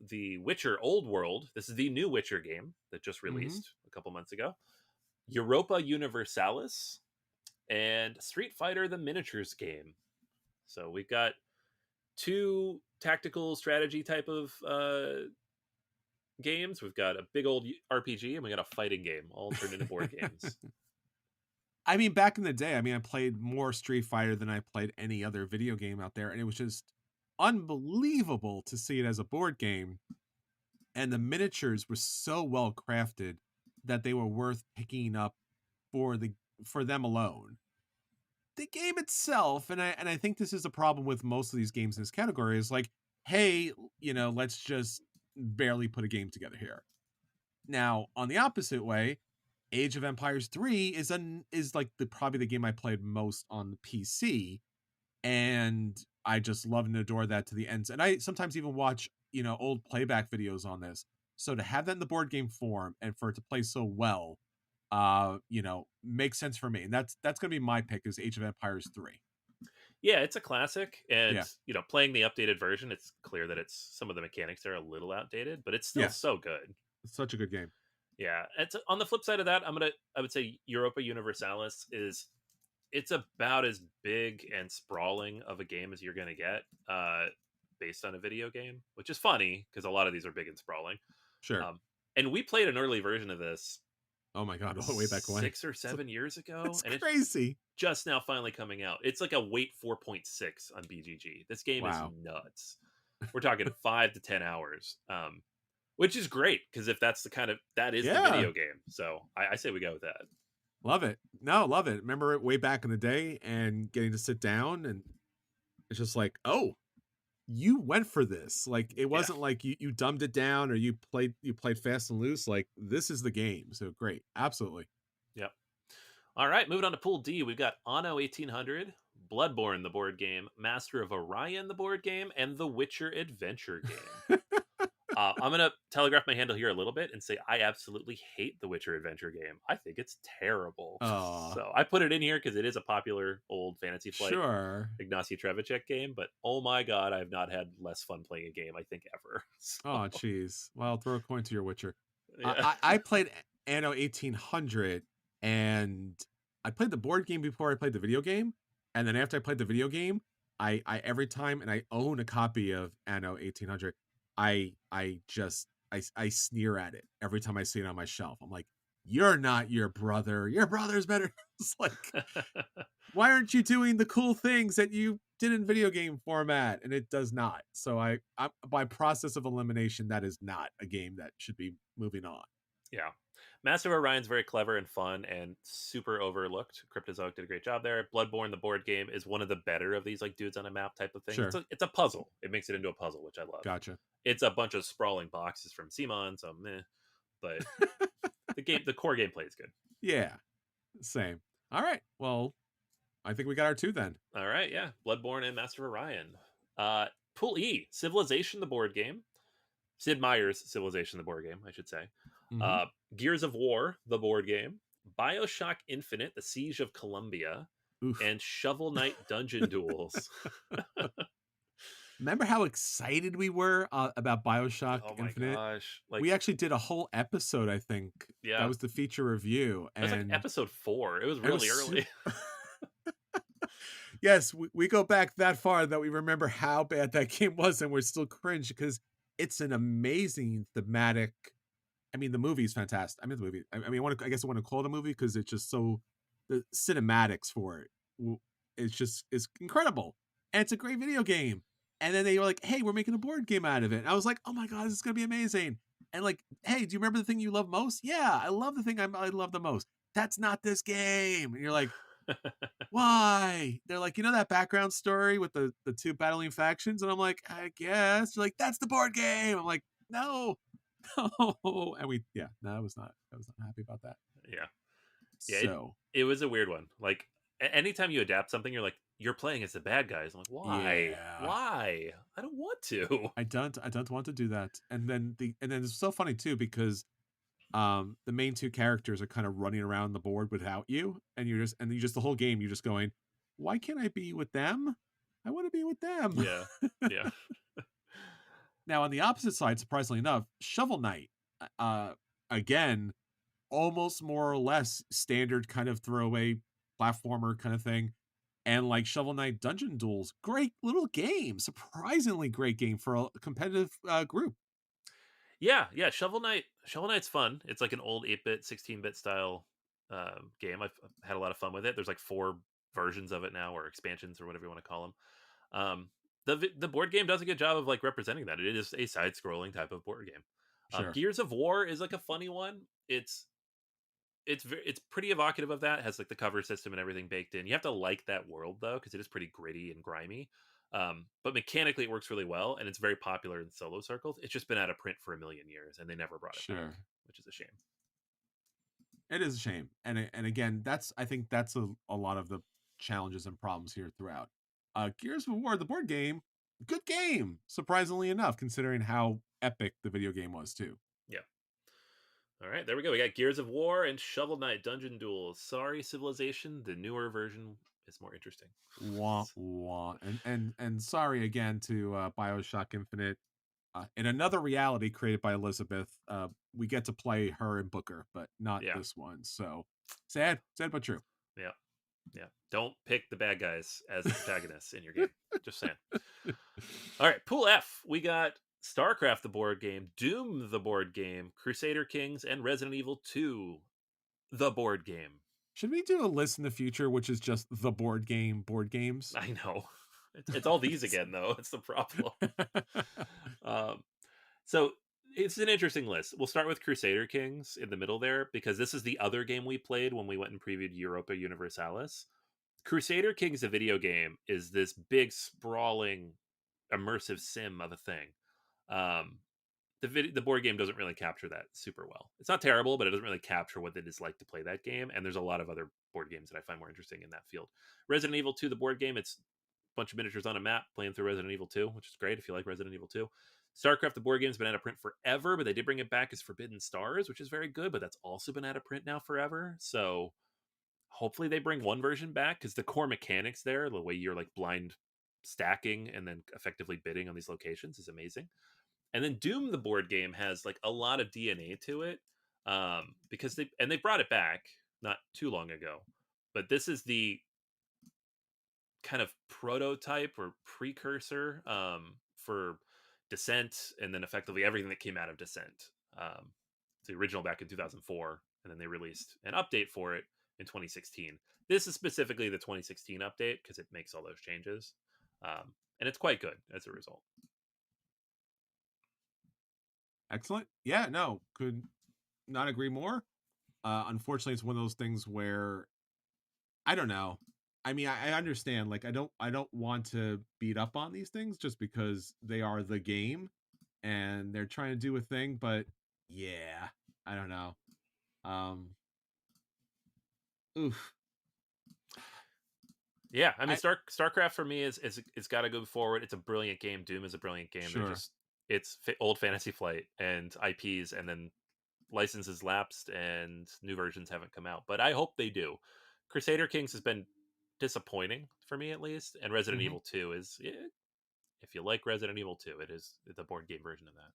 The Witcher Old World. This is the new Witcher game that just released a couple months ago. Europa Universalis and Street Fighter the Miniatures game. So we've got two tactical strategy type of games. We've got a big old RPG and we got a fighting game, all turned into board games. I mean, back in the day, I played more Street Fighter than I played any other video game out there, and it was just unbelievable to see it as a board game. And the miniatures were so well crafted that they were worth picking up for them alone. The game itself, and I think this is a problem with most of these games in this category, is like, hey, let's just barely put a game together here. Now, on the opposite way, Age of Empires 3 is like probably the game I played most on the PC, and I just love and adore that to the ends. And I sometimes even watch, old playback videos on this. So to have that in the board game form and for it to play so well, makes sense for me. And that's going to be my pick, is Age of Empires 3. Yeah, it's a classic, and Yeah. playing the updated version, it's clear that some of the mechanics are a little outdated, but it's still Yes. so good. It's such a good game. Yeah, it's on the flip side of that. I would say Europa Universalis it's about as big and sprawling of a game as you're going to get, based on a video game, which is funny because a lot of these are big and sprawling. Sure. And we played an early version of this. Oh my God, way back when, 6 or 7 years ago, it's and crazy. it's just now finally coming out. It's like a weight 4.6 on BGG. This game is nuts. We're talking 5 to 10 hours. Which is great, because if that's that is the video game. So I say we go with that. Love it. No, love it. Remember it way back in the day and getting to sit down, and it's just like, oh, you went for this. Like, it wasn't like you dumbed it down or you played fast and loose. Like, this is the game. So great. Absolutely. Yep. All right, moving on to Pool D, we've got Anno 1800, Bloodborne, the board game, Master of Orion, the board game, and The Witcher adventure game. I'm going to telegraph my handle here a little bit and say I absolutely hate the Witcher adventure game. I think it's terrible. Oh, So I put it in here because it is a popular old Fantasy Flight sure. Ignacy Trevicek game, but oh my god, I've not had less fun playing a game, I think, ever. So, Oh, jeez. Well, throw a coin to your Witcher. yeah. I played Anno 1800, and I played the board game before I played the video game, and then after I played the video game, I every time, and I own a copy of Anno 1800. I sneer at it every time I see it on my shelf. I'm like, you're not your brother. Your brother's better. It's like, why aren't you doing the cool things that you did in video game format? And it does not. So I by process of elimination, that is not a game that should be moving on. Yeah. Master of Orion's very clever and fun and super overlooked. Cryptozoic did a great job there. Bloodborne, the board game, is one of the better of these like dudes on a map type of thing. Sure. It's a puzzle. It makes it into a puzzle, which I love. Gotcha. It's a bunch of sprawling boxes from Simon, so meh. But the core gameplay is good. Yeah. Same. All right. Well, I think we got our two then. All right, yeah. Bloodborne and Master of Orion. Pool E, Civilization, the board game. Sid Meier's Civilization, the board game, I should say. Mhm. Gears of War, the board game. Bioshock Infinite, The Siege of Columbia. Oof. And Shovel Knight Dungeon Duels. Remember how excited we were about Bioshock Oh my Infinite? gosh. Like, We actually did a whole episode, I think. yeah. That was the feature review. It was like And episode 4. It was it really was early. yes, we go back that far that we remember how bad that game was, and we're still cringe because it's an amazing thematic. I mean, the movie is fantastic. I mean, the movie. I mean, I guess I want to call it a movie because it's just so the cinematics for it. It's incredible, and it's a great video game. And then they were like, "Hey, we're making a board game out of it." And I was like, "Oh my god, this is gonna be amazing!" And like, "Hey, do you remember the thing you love most?" "Yeah, I love the thing I love the most." "That's not this game." And you're like, why? They're like, that background story with the two battling factions, and I'm like, I guess. They're like, that's the board game. I'm like, no, no, and no, I was not happy about that. Yeah. Yeah, So it was a weird one. Like, anytime you adapt something, you're playing as the bad guys. I'm like, why? yeah, Why? I don't want to. I don't want to do that. And then it's so funny too because the main two characters are kind of running around the board without you, and you just the whole game you're just going, why can't I be with them? I want to be with them. Yeah. Yeah. Now on the opposite side, surprisingly enough, Shovel Knight, again, almost more or less standard kind of throwaway platformer kind of thing. And like Shovel Knight Dungeon Duels, great little game, surprisingly great game for a competitive group. Yeah, yeah. Shovel Knight's fun. It's like an old 8-bit, 16-bit style game. I've had a lot of fun with it. There's like 4 versions of it now, or expansions, or whatever you want to call them. The board game does a good job of like representing that. It is a side-scrolling type of board game. Sure. Gears of War is like a funny one. It's pretty evocative of that. It has like the cover system and everything baked in. You have to like that world though, because it is pretty gritty and grimy. But mechanically, it works really well, and it's very popular in solo circles. It's just been out of print for a million years, and they never brought it back, which is a shame. It is a shame, and again, I think that's a lot of the challenges and problems here throughout. Gears of War, the board game, good game, surprisingly enough, considering how epic the video game was too. Yeah. All right, there we go. We got Gears of War and Shovel Knight Dungeon Duels. Sorry, Civilization, the newer version is more interesting. Wah wah, and sorry again to Bioshock Infinite. In another reality created by Elizabeth, we get to play her and Booker, but not Yeah. this one. So sad but true. Yeah. Yeah. Don't pick the bad guys as the protagonists in your game. Just saying. All right, Pool F. We got StarCraft, the board game, Doom, the board game, Crusader Kings, and Resident Evil 2, the board game. Should we do a list in the future, which is just the board games? I know. It's all these again, though. It's the problem. So it's an interesting list. We'll start with Crusader Kings in the middle there, because this is the other game we played when we went and previewed Europa Universalis. Crusader Kings, the video game, is this big, sprawling, immersive sim of a thing. the board game doesn't really capture that super well. It's not terrible, but it doesn't really capture what it is like to play that game. And there's a lot of other board games that I find more interesting in that field. Resident Evil 2, the board game, it's a bunch of miniatures on a map playing through Resident Evil 2, which is great if you like Resident Evil 2. StarCraft, the board game's been out of print forever, but they did bring it back as Forbidden Stars, which is very good, but that's also been out of print now forever. So hopefully they bring one version back, because the core mechanics there, the way you're like blind stacking and then effectively bidding on these locations, is amazing. And then Doom, the board game, has like a lot of DNA to it, because they brought it back not too long ago, but this is the kind of prototype or precursor, for Descent, and then effectively everything that came out of Descent. It's the original back in 2004, and then they released an update for it in 2016. This is specifically the 2016 update because it makes all those changes, and it's quite good as a result. Excellent. Yeah, no, could not agree more. Unfortunately, it's one of those things where I don't know. I mean, I understand. Like, I don't want to beat up on these things just because they are the game and they're trying to do a thing. But yeah, I don't know. Um, oof. Yeah, I mean, I StarCraft for me is it's got to go forward. It's a brilliant game. Doom is a brilliant game. They're sure. just old Fantasy Flight and IPs, and then licenses lapsed and new versions haven't come out. But I hope they do. Crusader Kings has been disappointing for me at least, and Resident Hmm. Evil 2 is, if you like Resident Evil 2, it is the board game version of that.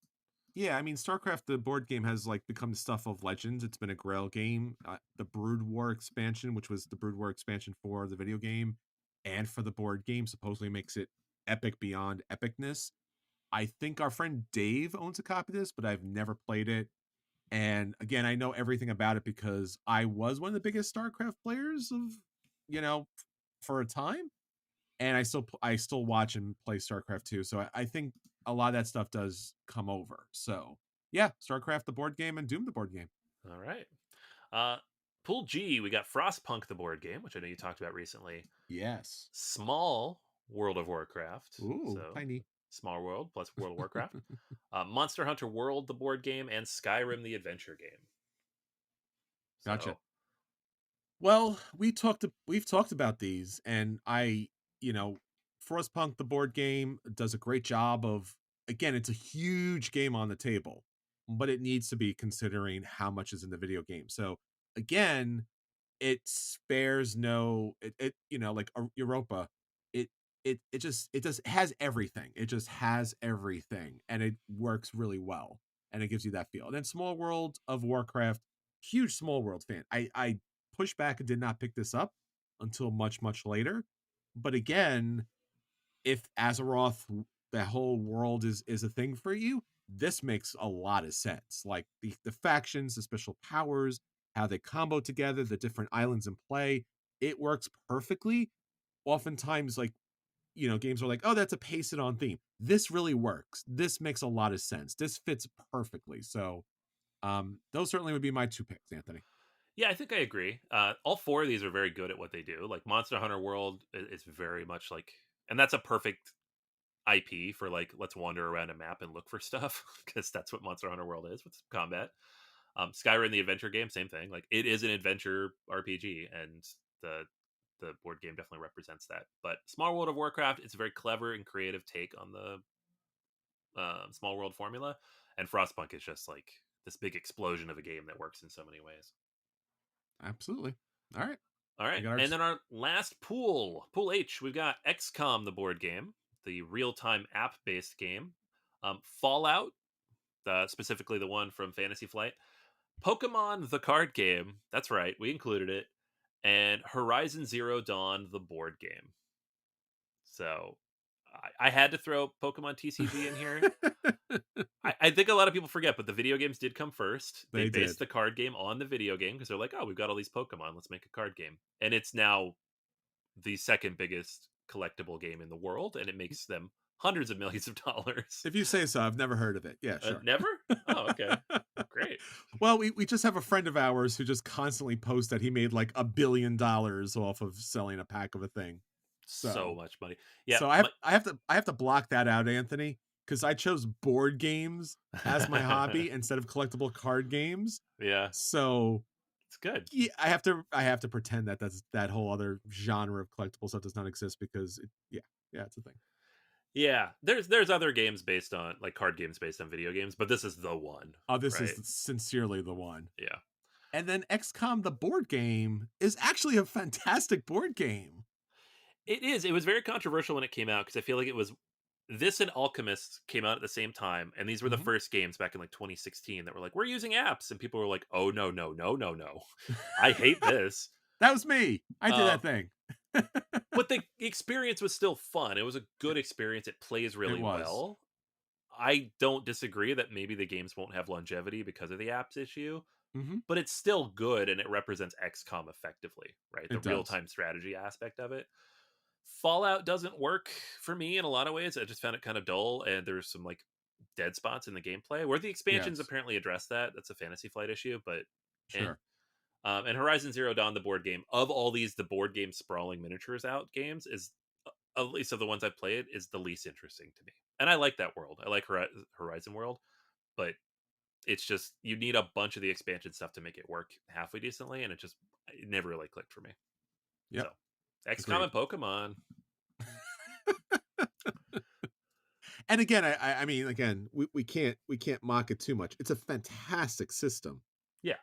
Yeah, I mean, StarCraft, the board game, has like become the stuff of legends. It's been a Grail game. The Brood War expansion, which was the Brood War expansion for the video game and for the board game, supposedly makes it epic beyond epicness. I think our friend Dave owns a copy of this, but I've never played it. And again, I know everything about it because I was one of the biggest StarCraft players of, you know, for a time, and I still watch and play StarCraft too. So I think a lot of that stuff does come over. So yeah, StarCraft the board game and Doom the board game. All right. Uh, Pool G, we got Frostpunk the board game, which I know you talked about recently. Yes. Small World of Warcraft, Ooh, so tiny. Small World plus World of Warcraft. Monster Hunter World, the board game, and Skyrim, the adventure game. Gotcha. So, Well, we've talked about these, and you know, Frostpunk the board game does a great job of, again, it's a huge game on the table, but it needs to be considering how much is in the video game. So again, it spares no like Europa, it it has everything. It just has everything, and it works really well, and it gives you that feel. And then Small World of Warcraft, huge Small World fan. I pushed back and did not pick this up until much later. But again, if Azeroth, the whole world is a thing for you, this makes a lot of sense. Like the factions, the special powers, how they combo together, the different islands in play, it works perfectly. Oftentimes, like, games are like, oh, that's a pace it on theme. This really works. This makes a lot of sense. This fits perfectly. So those certainly would be my two picks, Anthony. yeah, I think I agree. All four of these are very good at what they do. Like Monster Hunter World is very much like, and that's a perfect IP for like, let's wander around a map and look for stuff, because that's what Monster Hunter World is with combat. Skyrim, the adventure game, same thing. Like, it is an adventure RPG, and the board game definitely represents that. But Small World of Warcraft, it's a very clever and creative take on the Small World formula, and Frostpunk is just like this big explosion of a game that works in so many ways. Absolutely. All right. All We right, got our and then our last Pool H, we've got XCOM, the board game, the real-time app-based game, Fallout, specifically the one from Fantasy Flight, Pokemon, the card game. That's right, we included it, and Horizon Zero Dawn, the board game. So I had to throw Pokemon TCG in here. I think a lot of people forget, but the video games did come first. They They based did. the card game on the video game because they're like, oh, we've got all these Pokemon. Let's make a card game. And it's now the second biggest collectible game in the world, and it makes them hundreds of millions of dollars. If you say so, I've never heard of it. Yeah, sure. Never? Oh, okay. Great. Well, we just have a friend of ours who just constantly posts that he made like $1 billion off of selling a pack of a thing. So So much money. Yeah. so I have to block that out, Anthony. because I chose board games as my hobby instead of collectible card games. Yeah, So it's good. yeah, I have to pretend that that whole other genre of collectible stuff does not exist because yeah, it's a thing. Yeah, there's other games based on like card games based on video games, but this is the one, Oh, this is right? sincerely the one. Yeah. And then XCOM the board game is actually a fantastic board game. It is. It was very controversial when it came out because I feel like it was this and Alchemist came out at the same time, and these were the Mhm. first games back in like 2016 that were like, "We're using apps," and people were like, "Oh no, no, no, no, no! I hate this." That was me. I did Uh, that thing. but the experience was still fun. It was a good experience. It plays It really was. well. I don't disagree that maybe the games won't have longevity because of the apps issue, Mhm. but it's still good and it represents XCOM effectively, right? The It real does. time strategy aspect of it. Fallout doesn't work for me in a lot of ways. I just found it kind of dull, and there's some like dead spots in the gameplay where the expansions Yes. apparently address that. That's a Fantasy Flight issue, but eh. Sure. And Horizon Zero Dawn, the board game, of all these, the board game sprawling miniatures out games is at least of the ones I've played is the least interesting to me. And I like that world. I like Horizon World, but it's just you need a bunch of the expansion stuff to make it work halfway decently, and it never really clicked for me. So Yep. XCOM Agreed. and Pokemon, And again, I mean, again, we can't mock it too much. It's a fantastic system, yeah,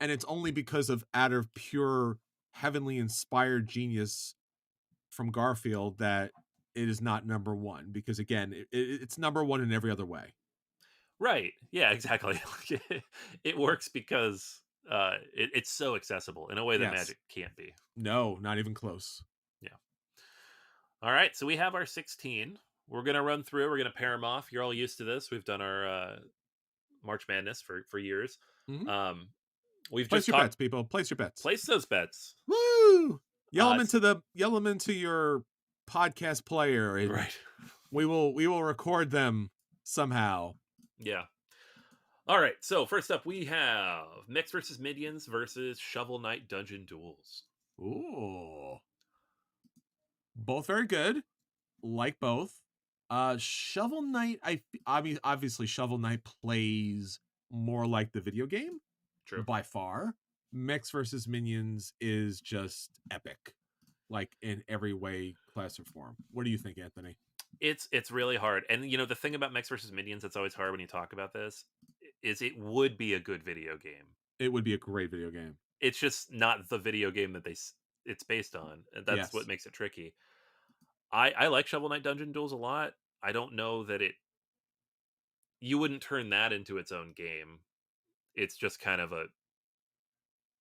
and it's only because of out of pure heavenly inspired genius from Garfield that it is not number one. Because again, it's number one in every other way. right, yeah, exactly. It works because it's so accessible in a way that Yes. Magic can't be. No, not even close. Yeah. All right, so we have our 16. We're gonna run through. We're gonna pair them off. You're all used to this. We've done our March Madness for years. Mhm. Um, we've Place just your talked. bets, people. Place your bets. Place those bets. Woo! Uh, s- Yell them into your podcast player, and right. we will record them somehow. Yeah. All right. So first up, we have Mix versus Minions versus Shovel Knight Dungeon Duels. Ooh, both very good. Like both. Shovel Knight. Obviously Shovel Knight plays more like the video game True. by far. Mix versus Minions is just epic, like in every way, class, or form. What do you think, Anthony? It's really hard, and the thing about Mix versus Minions that's always hard when you talk about this is it would be a good video game. It would be a great video game. It's just not the video game that it's based on, and that's what Yes, makes it tricky. I like Shovel Knight Dungeon Duels a lot. I don't know that you wouldn't turn that into its own game. It's just kind of a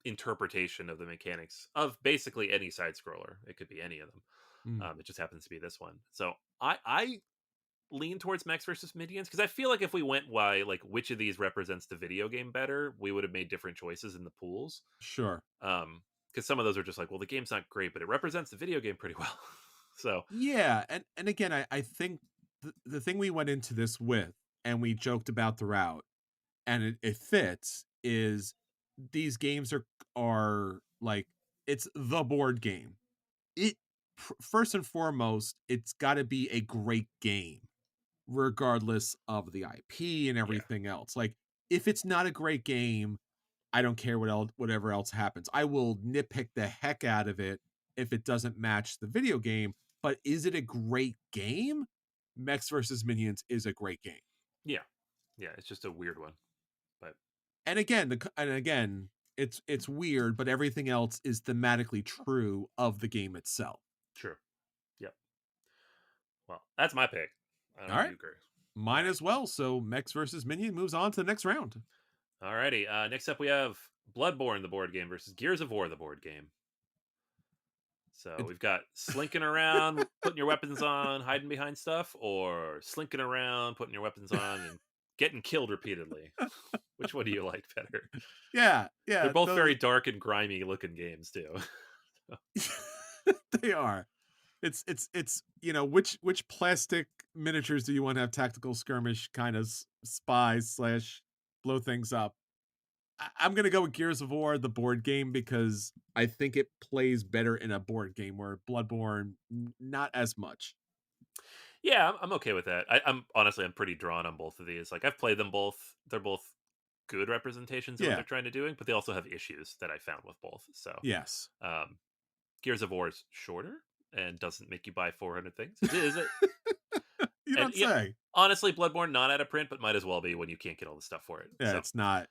interpretation of the mechanics of basically any side scroller. It could be any of them. mm, It just happens to be this one. So I lean towards Max versus Minions because I feel like if we went why like which of these represents the video game better, we would have made different choices in the pools. sure. Because some of those are just like, well, the game's not great, but it represents the video game pretty well. So Yeah, and again, I think the thing we went into this with, and we joked about throughout, and it fits, is these games are like it's the board game. It first and foremost, it's got to be a great game, regardless of the IP and yeah, everything else. Like if it's not a great game, I don't care whatever else happens. I will nitpick the heck out of it if it doesn't match the video game. But is it a great game? Mechs versus Minions is a great game. yeah, yeah. It's just a weird one, but And again, it's weird, but everything else is thematically true of the game itself. true. Yep. Well, that's my pick. I don't know All if right, you agree. All mine right. as well. So Mechs versus Minion moves on to the next round. Alrighty. Next up, we have Bloodborne, the board game, versus Gears of War, the board game. So It, we've got slinking around, putting your weapons on, hiding behind stuff, or slinking around, putting your weapons on, and getting killed repeatedly. Which one do you like better? yeah, They're yeah, both those very dark and grimy looking games too. they are. It's which plastic miniatures do you want to have tactical skirmish kind of spies slash blow things up? I'm gonna go with Gears of War, the board game, because I think it plays better in a board game where Bloodborne not as much. Yeah, I'm okay with that. I'm honestly I'm pretty drawn on both of these. Like I've played them both. They're both good representations of what Yeah. they're trying to doing, but they also have issues that I found with both. So Yes. um, Gears of War is shorter and doesn't make you buy 400 things. Is it? You And don't yeah, say. honestly, Bloodborne not out of print, but might as well be when you can't get all the stuff for it. Yeah, So it's not.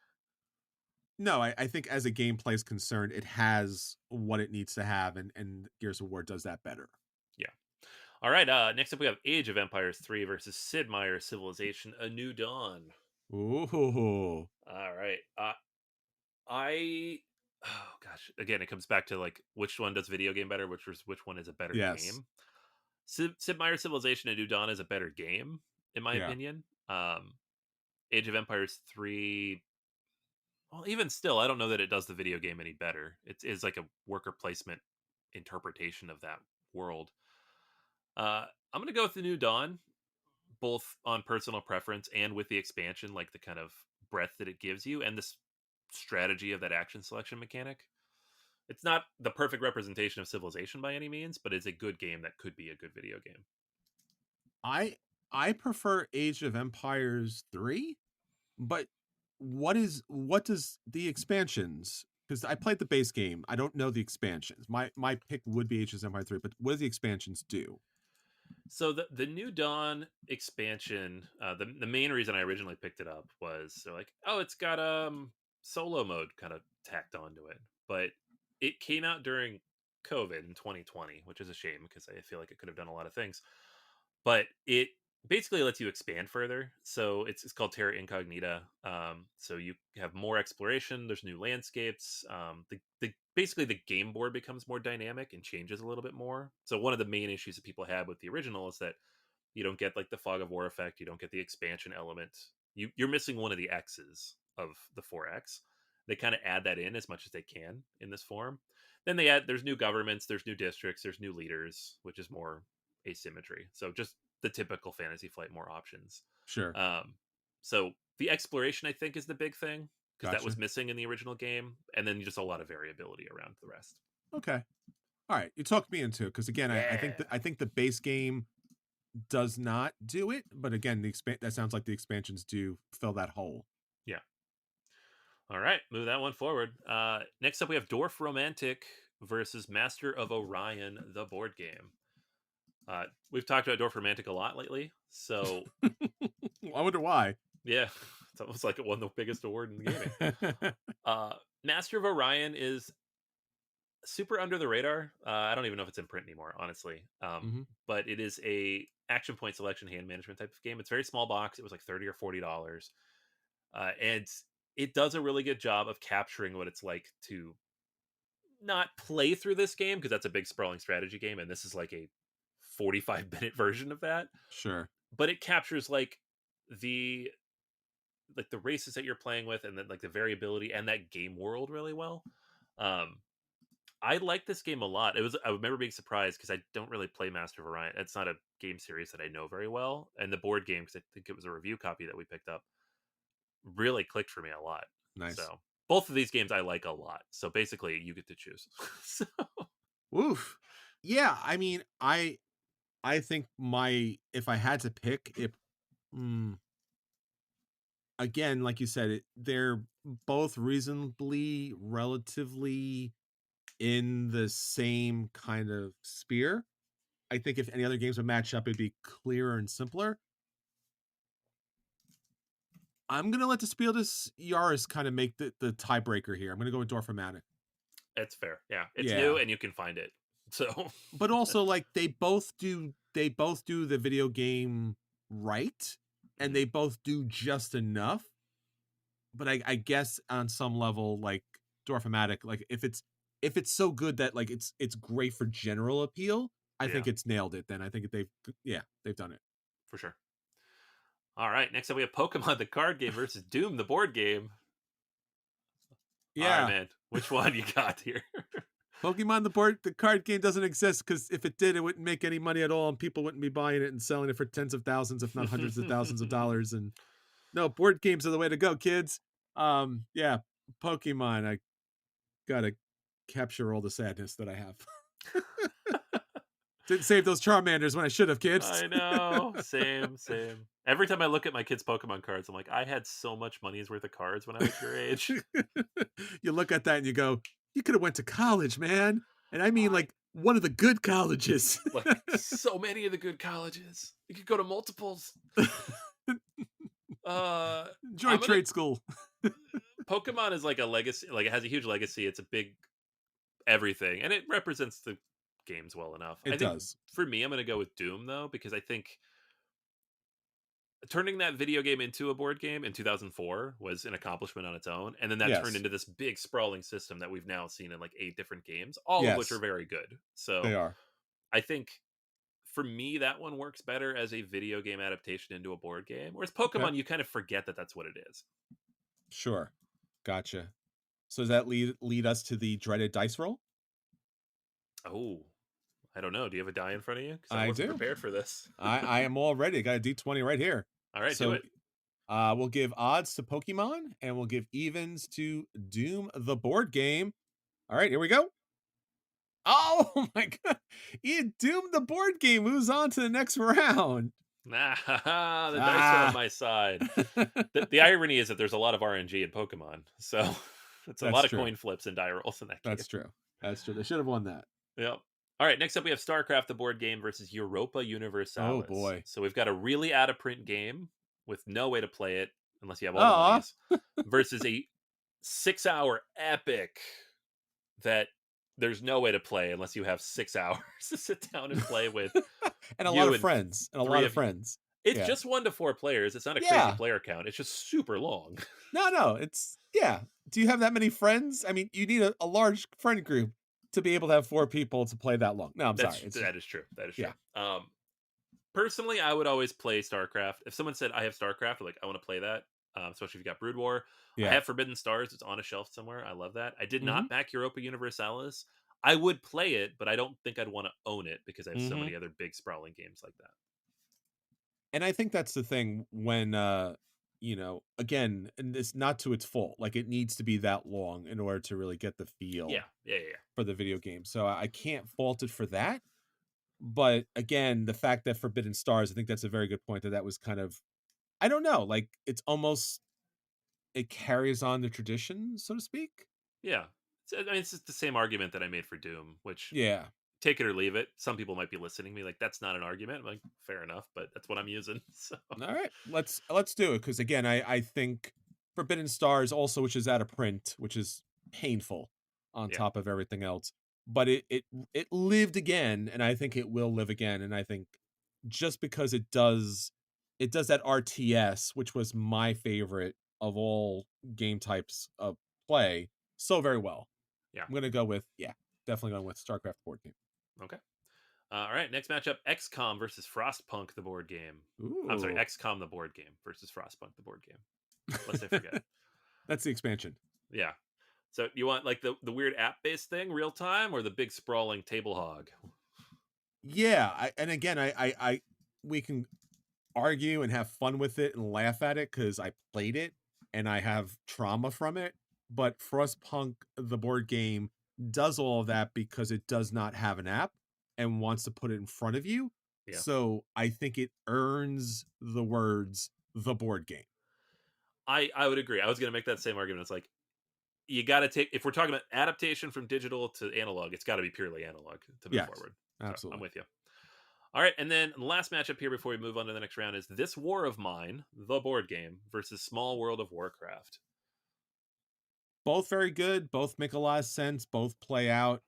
No, I think as a gameplay is concerned, it has what it needs to have, and Gears of War does that better. yeah. All right. Next up, we have Age of Empires 3 versus Sid Meier's Civilization: A New Dawn. Ooh. All right. I oh gosh, again, it comes back to like which one does video game better, which one is a better Yes. game. Sid Meier's Civilization: A New Dawn is a better game, in my Yeah. opinion. Age of Empires 3, well, even still, I don't know that it does the video game any better. It's like a worker placement interpretation of that world. I'm gonna go with the New Dawn, both on personal preference and with the expansion, like the kind of breadth that it gives you, and this strategy of that action selection mechanic. It's not the perfect representation of Civilization by any means, but it's a good game that could be a good video game. I I prefer Age of Empires 3, but what does the expansions, because I played the base game. I don't know the expansions. My pick would be Age of Empires 3, but what does the expansions do? So the New Dawn expansion, the main reason I originally picked it up was they're like, oh, it's got solo mode kind of tacked onto it, but it came out during COVID in 2020, which is a shame because I feel like it could have done a lot of things. But it basically lets you expand further. So it's called Terra Incognita. So you have more exploration. There's new landscapes. The basically the game board becomes more dynamic and changes a little bit more. So one of the main issues that people had with the original is that you don't get like the fog of war effect. You don't get the expansion element. You're missing one of the X's of the 4X. They kind of add that in as much as they can in this form. Then they add there's new governments, there's new districts, there's new leaders, which is more asymmetry. So just the typical Fantasy Flight, more options. Sure. Um, so the exploration I think is the big thing because that was Gotcha. missing in the original game, and then just a lot of variability around the rest. Okay. All right. You talked me into it because again, Yeah, I think the base game does not do it, but again, that sounds like the expansions do fill that hole. yeah. All right, move that one forward. Next up, we have Dwarf Romantic versus Master of Orion, the board game. We've talked about Dwarf Romantic a lot lately, so I wonder why. yeah, it's almost like it won the biggest award in the gaming. Uh, Master of Orion is super under the radar. I don't even know if it's in print anymore, honestly. Hmm. But it is a action point selection hand management type of game. It's a very small box. It was like $30 or $40, and it does a really good job of capturing what it's like to not play through this game because that's a big sprawling strategy game, and this is like a 45-minute version of that. Sure. But it captures the the races that you're playing with, and then like the variability and that game world really well. Um, I like this game a lot. I remember being surprised because I don't really play Master of Orion. It's not a game series that I know very well, and the board game, because I think it was a review copy that we picked up, really clicked for me a lot. Nice. So both of these games I like a lot. So basically, you get to choose. So, Woof. Yeah. I mean, I think my if I had to pick it, mm, again, like you said, they're both reasonably, relatively in the same kind of sphere. I think if any other games would match up, it'd be clearer and simpler. I'm gonna let the Spiel des Jahres kind of make the tiebreaker here. I'm gonna go with Dorfmatic. it's fair. Yeah, it's new Yeah, and you can find it. So but also like they both do the video game right, and mhm, they both do just enough. But I guess on some level, like Dorfmatic, like if it's so good that like it's great for general appeal, I yeah, think it's nailed it. Then I think they've done it. for sure. All right, next up we have Pokemon the card game versus Doom the board game. All right, Yeah, man, which one you got here? Pokemon the card game doesn't exist because if it did, it wouldn't make any money at all, and people wouldn't be buying it and selling it for tens of thousands, if not hundreds of thousands of dollars. And no, board games are the way to go, kids. Yeah, Pokemon. I gotta capture all the sadness that I have. Didn't save those Charmanders when I should have, kids. I know. Same, same. Every time I look at my kids' Pokemon cards, I'm like, I had so much money's worth of cards when I was your age. You look at that and you go, "You could have went to college, man." And I mean, I like, one of the good colleges. like so many of the good colleges. You could go to multiples. Uh, Enjoy I'm gonna. trade school. Pokemon is like a legacy. Like it has a huge legacy. It's a big everything, and it represents the games well enough. I It think does. for me, I'm gonna go with Doom though because I think turning that video game into a board game in 2004 was an accomplishment on its own, and then that turned Yes. into this big sprawling system that we've now seen in like 8 different games, all of which are Yes, very good. they So are. I think for me that one works better as a video game adaptation into a board game, whereas Okay. Pokemon you kind of forget that that's what it is. Sure. Gotcha. So does that lead us to the dreaded dice roll? Oh, I don't know, do you have a die in front of you because I I wasn't do. prepared for this. I am all ready. I got a D20 right here. All right, do So it. we'll give odds to Pokemon and we'll give evens to Doom the board game. All right, here we go. Oh my god. You doomed the board game. Moves on to the next round. Nah, the dice are on Ah. my side. The irony is that there's a lot of RNG in Pokemon, so it's a That's lot of true. coin flips and die rolls in that game. That's true. That's true. They should have won that. Yep. All right, next up we have StarCraft the board game versus Europa Oh Universalis. boy. So we've got a really out of print game with no way to play it unless you have all the Oh, monies versus a 6-hour epic that there's no way to play unless you have 6 hours to sit down and play with and a lot you of and friends. And a lot 3 of of you. friends. It's Yeah. just 1 to 4 players. It's not a crazy Yeah. player count. It's just super long. No, no. It's yeah. Do you have that many friends? I mean, you need a large friend group to be able to have 4 people to play that long. No, I'm sorry. It's just That is true. That is true. yeah. Personally, I would always play StarCraft. If someone said I have StarCraft, like I want to play that, especially if you got Brood War. I Yeah. have Forbidden Stars. It's on a shelf somewhere. I love that. I did Mhm. not back Europa Universalis. I would play it, but I don't think I'd want to own it because I have so Mhm. many other big sprawling games like that. And I think that's the thing when again, and it's not to its fault. Like it needs to be that long in order to really get the Yeah, feel yeah, yeah, for the video game. So I can't fault it for that. But again, the fact that Forbidden Stars, I think that's a very good point that was kind of I don't know, like it's almost it carries on the tradition, so to speak. yeah. I mean, it's just the same argument that I made for Doom, which Yeah. take it or leave it. Some people might be listening to me like that's not an argument. I'm like, fair enough, but that's what I'm using. So All right, let's do it because again, I think Forbidden Stars also, which is out of print, which is painful on yeah, top of everything else, but it lived again, and I think it will live again, and I think just because it does that RTS, which was my favorite of all game types of play, so very well. yeah. I'm gonna go with yeah, definitely going with StarCraft board game. Okay. All right, next matchup: XCOM versus Frostpunk, the board game. I'm sorry, Ooh, XCOM, the board game versus Frostpunk, the board game. Lest I forget. that's the expansion. Yeah. So you want like the weird app based thing, real time, or the big sprawling table hog? Yeah, and again, we can argue and have fun with it and laugh at it because I played it and I have trauma from it. But Frostpunk, the board game, does all of that because it does not have an app and wants to put it in front of you. Yeah. So I think it earns the words the board game. I would agree. I was going to make that same argument. It's like you got to take if we're talking about adaptation from digital to analog, it's got to be purely analog to move Yes, forward. So I'm absolutely. with you. All right, and then the last matchup here before we move on to the next round is This War of Mine, the board game, versus Small World of Warcraft. Both very good. Both make a lot of sense. Both play out.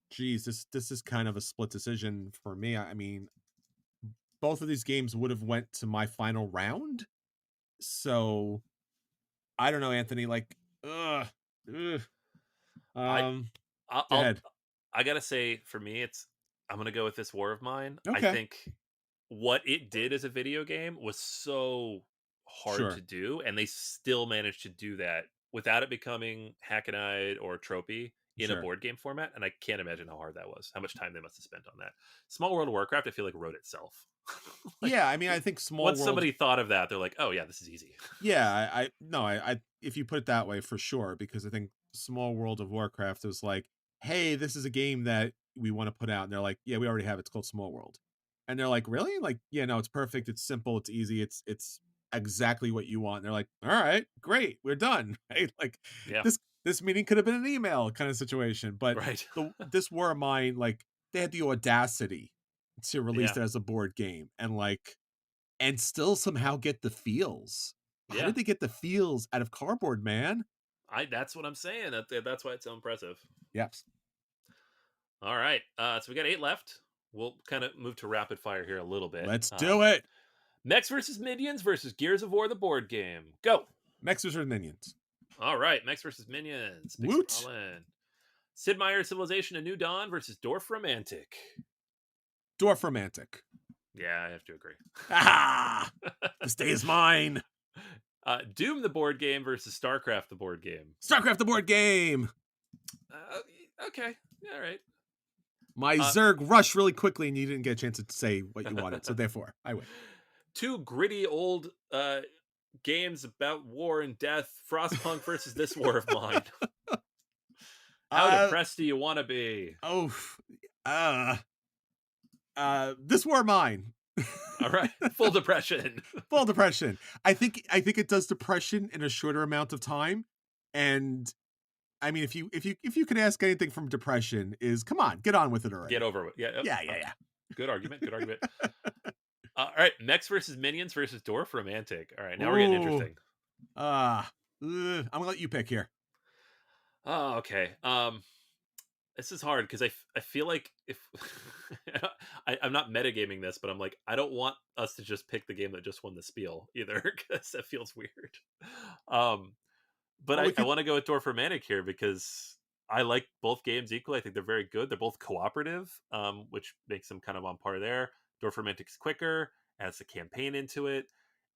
Geez, this is kind of a split decision for me. I mean, both of these games would have went to my final round. So I don't know, Anthony. Like, ugh. I Um, go I'll ahead. I gotta say, for me, it's I'm gonna go with This War of Mine. I Okay, think what it did as a video game was so hard to sure, do, and they still managed to do that without it becoming hackeneyed or tropey in a sure. board game format. And I can't imagine how hard that was, how much time they must have spent on that. Small World of Warcraft, I feel like wrote itself. Like Yeah, I mean, I think Small once World. somebody thought of that, they're like, oh yeah, this is easy. Yeah, I no, I if you put it that way, for sure, because I think Small World of Warcraft was like, hey, this is a game that we want to put out, and they're like, yeah, we already have it. It's called Small World. And they're like, really? Like, yeah, no, it's perfect. It's simple. It's easy. It's exactly what you want. And they're like, all right, great, we're done. Right? Like Yeah. this meeting could have been an email kind of situation, but Right. this War of Mine, like they had the audacity to release Yeah. it as a board game and still somehow get the feels. How Yeah. did they get the feels out of cardboard, man? That's what I'm saying. That's why it's so impressive. Yep. All right. So we got 8 left. We'll kind of move to rapid fire here a little bit. Let's do it. Mechs versus Minions versus Gears of War, the board game. Go. Mechs versus Minions. All right. Mechs versus Minions. Big Woot. Sprawlin'. Sid Meier's Civilization: A New Dawn versus Dorf Romantic. Dwarf Romantic. Yeah, I have to agree. Ah, this day is mine. Doom, the board game versus StarCraft, the board game. StarCraft, the board game. Okay. All right. My Zerg rushed really quickly, and you didn't get a chance to say what you wanted, so therefore, I win. 2 gritty old games about war and death. Frostpunk versus This War of Mine. How depressed do you want to be? This War of Mine. All right, full depression. Full depression. I think it does depression in a shorter amount of time, and I mean, if you could ask anything from depression, is come on, get on with it already. Get over it. Yeah. Yeah. Good argument. All right, Mechs versus Minions versus Dwarf Romantic. All right, now we're getting interesting. I'm gonna let you pick here. Oh, okay. This is hard because I feel like if I'm not metagaming this, but I'm like, I don't want us to just pick the game that just won the spiel either, because that feels weird. But I want to go with Dwarf Romantic here because I like both games equally. I think they're very good. They're both cooperative, which makes them kind of on par there. Dwarf Romantic's quicker, adds the campaign into it,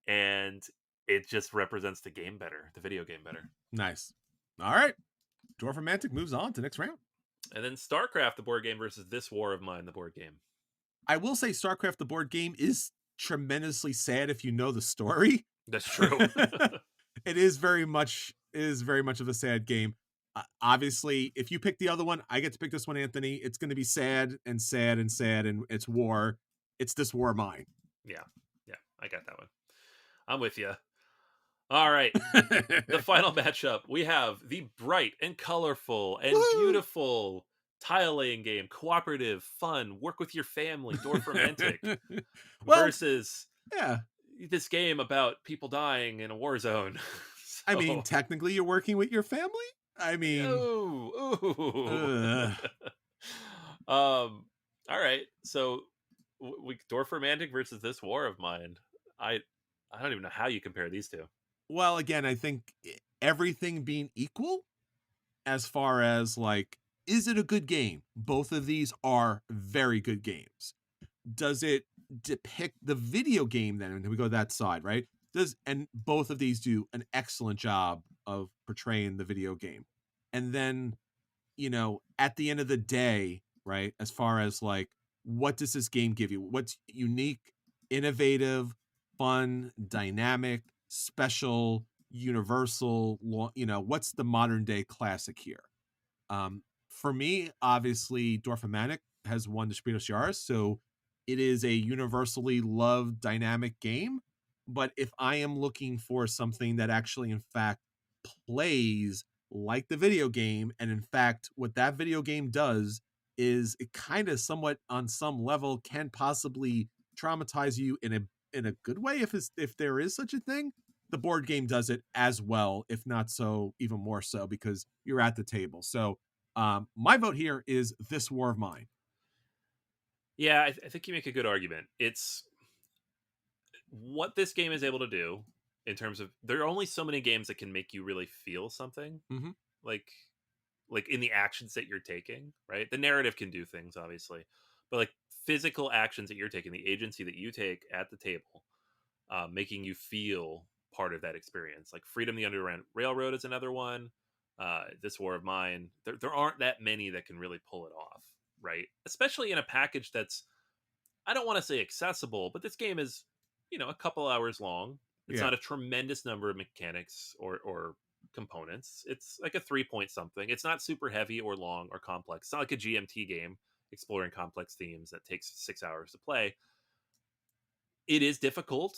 and it just represents the game better, the video game better. Nice. All right. Dwarf Romantic moves on to next round. And then StarCraft, the board game, versus This War of Mine, the board game. I will say StarCraft, the board game, is tremendously sad if you know the story. That's true. It is very much of a sad game. Obviously, if you pick the other one, I get to pick this one, Anthony. It's going to be sad and sad and sad, and it's war. It's This War of Mine. Yeah, I got that one. I'm with you. All right. The final matchup, we have the bright and colorful and beautiful tile laying game, cooperative, fun, work with your family, Dwarf Romantic, versus this game about people dying in a war zone. I mean, technically, you're working with your family. I mean, all right. So, Dwarf Romantic versus This War of Mine. I don't even know how you compare these two. Well, again, I think everything being equal, as far as like, is it a good game? Both of these are very good games. Does it depict the video game then? And we go to that side, right? And both of these do an excellent job of portraying the video game. And then, at the end of the day, right, as far as like, what does this game give you? What's unique, innovative, fun, dynamic, special, universal, what's the modern day classic here? For me, obviously, Dwarf Romantic has won the Spiros Yaris, so it is a universally loved dynamic game. But if I am looking for something that actually, in fact, plays like the video game, and in fact, what that video game does is it kind of somewhat on some level can possibly traumatize you in a good way, if there is such a thing. The board game does it as well, if not so, even more so, because you're at the table. So my vote here is This War of Mine. Yeah, I think you make a good argument. It's what this game is able to do in terms of, there are only so many games that can make you really feel something. Mm-hmm. Like in the actions that you're taking, right? The narrative can do things, obviously, but like physical actions that you're taking, the agency that you take at the table, making you feel part of that experience. Like Freedom, the Underground Railroad is another one. This War of Mine. There aren't that many that can really pull it off, right? Especially in a package that's, I don't want to say accessible, but this game is, a couple hours long. It's not a tremendous number of mechanics or components. It's like a 3 point something. It's not super heavy or long or complex. It's not like a GMT game. exploring complex themes that takes 6 hours to play. It is difficult,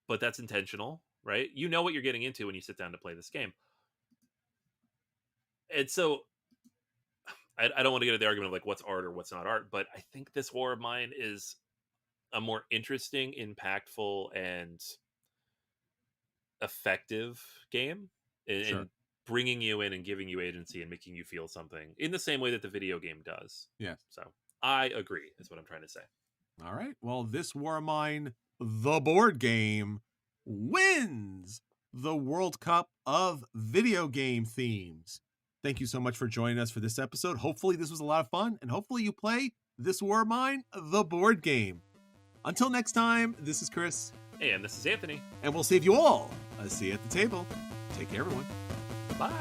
but that's intentional, right? You know what you're getting into when you sit down to play this game. And so I don't want to get into the argument of like what's art or what's not art, but I think this War of Mine is a more interesting, impactful, and effective game in Sure. bringing you in and giving you agency and making you feel something in the same way that the video game does. Yes. So I agree, is what I'm trying to say. All right. Well, this War of Mine, the board game, wins the World Cup of video game themes. Thank you so much for joining us for this episode. Hopefully, this was a lot of fun, and hopefully, you play this War of Mine, the board game. Until next time, this is Chris. And this is Anthony. And we'll save you all a seat at the table. Take care, everyone. Bye.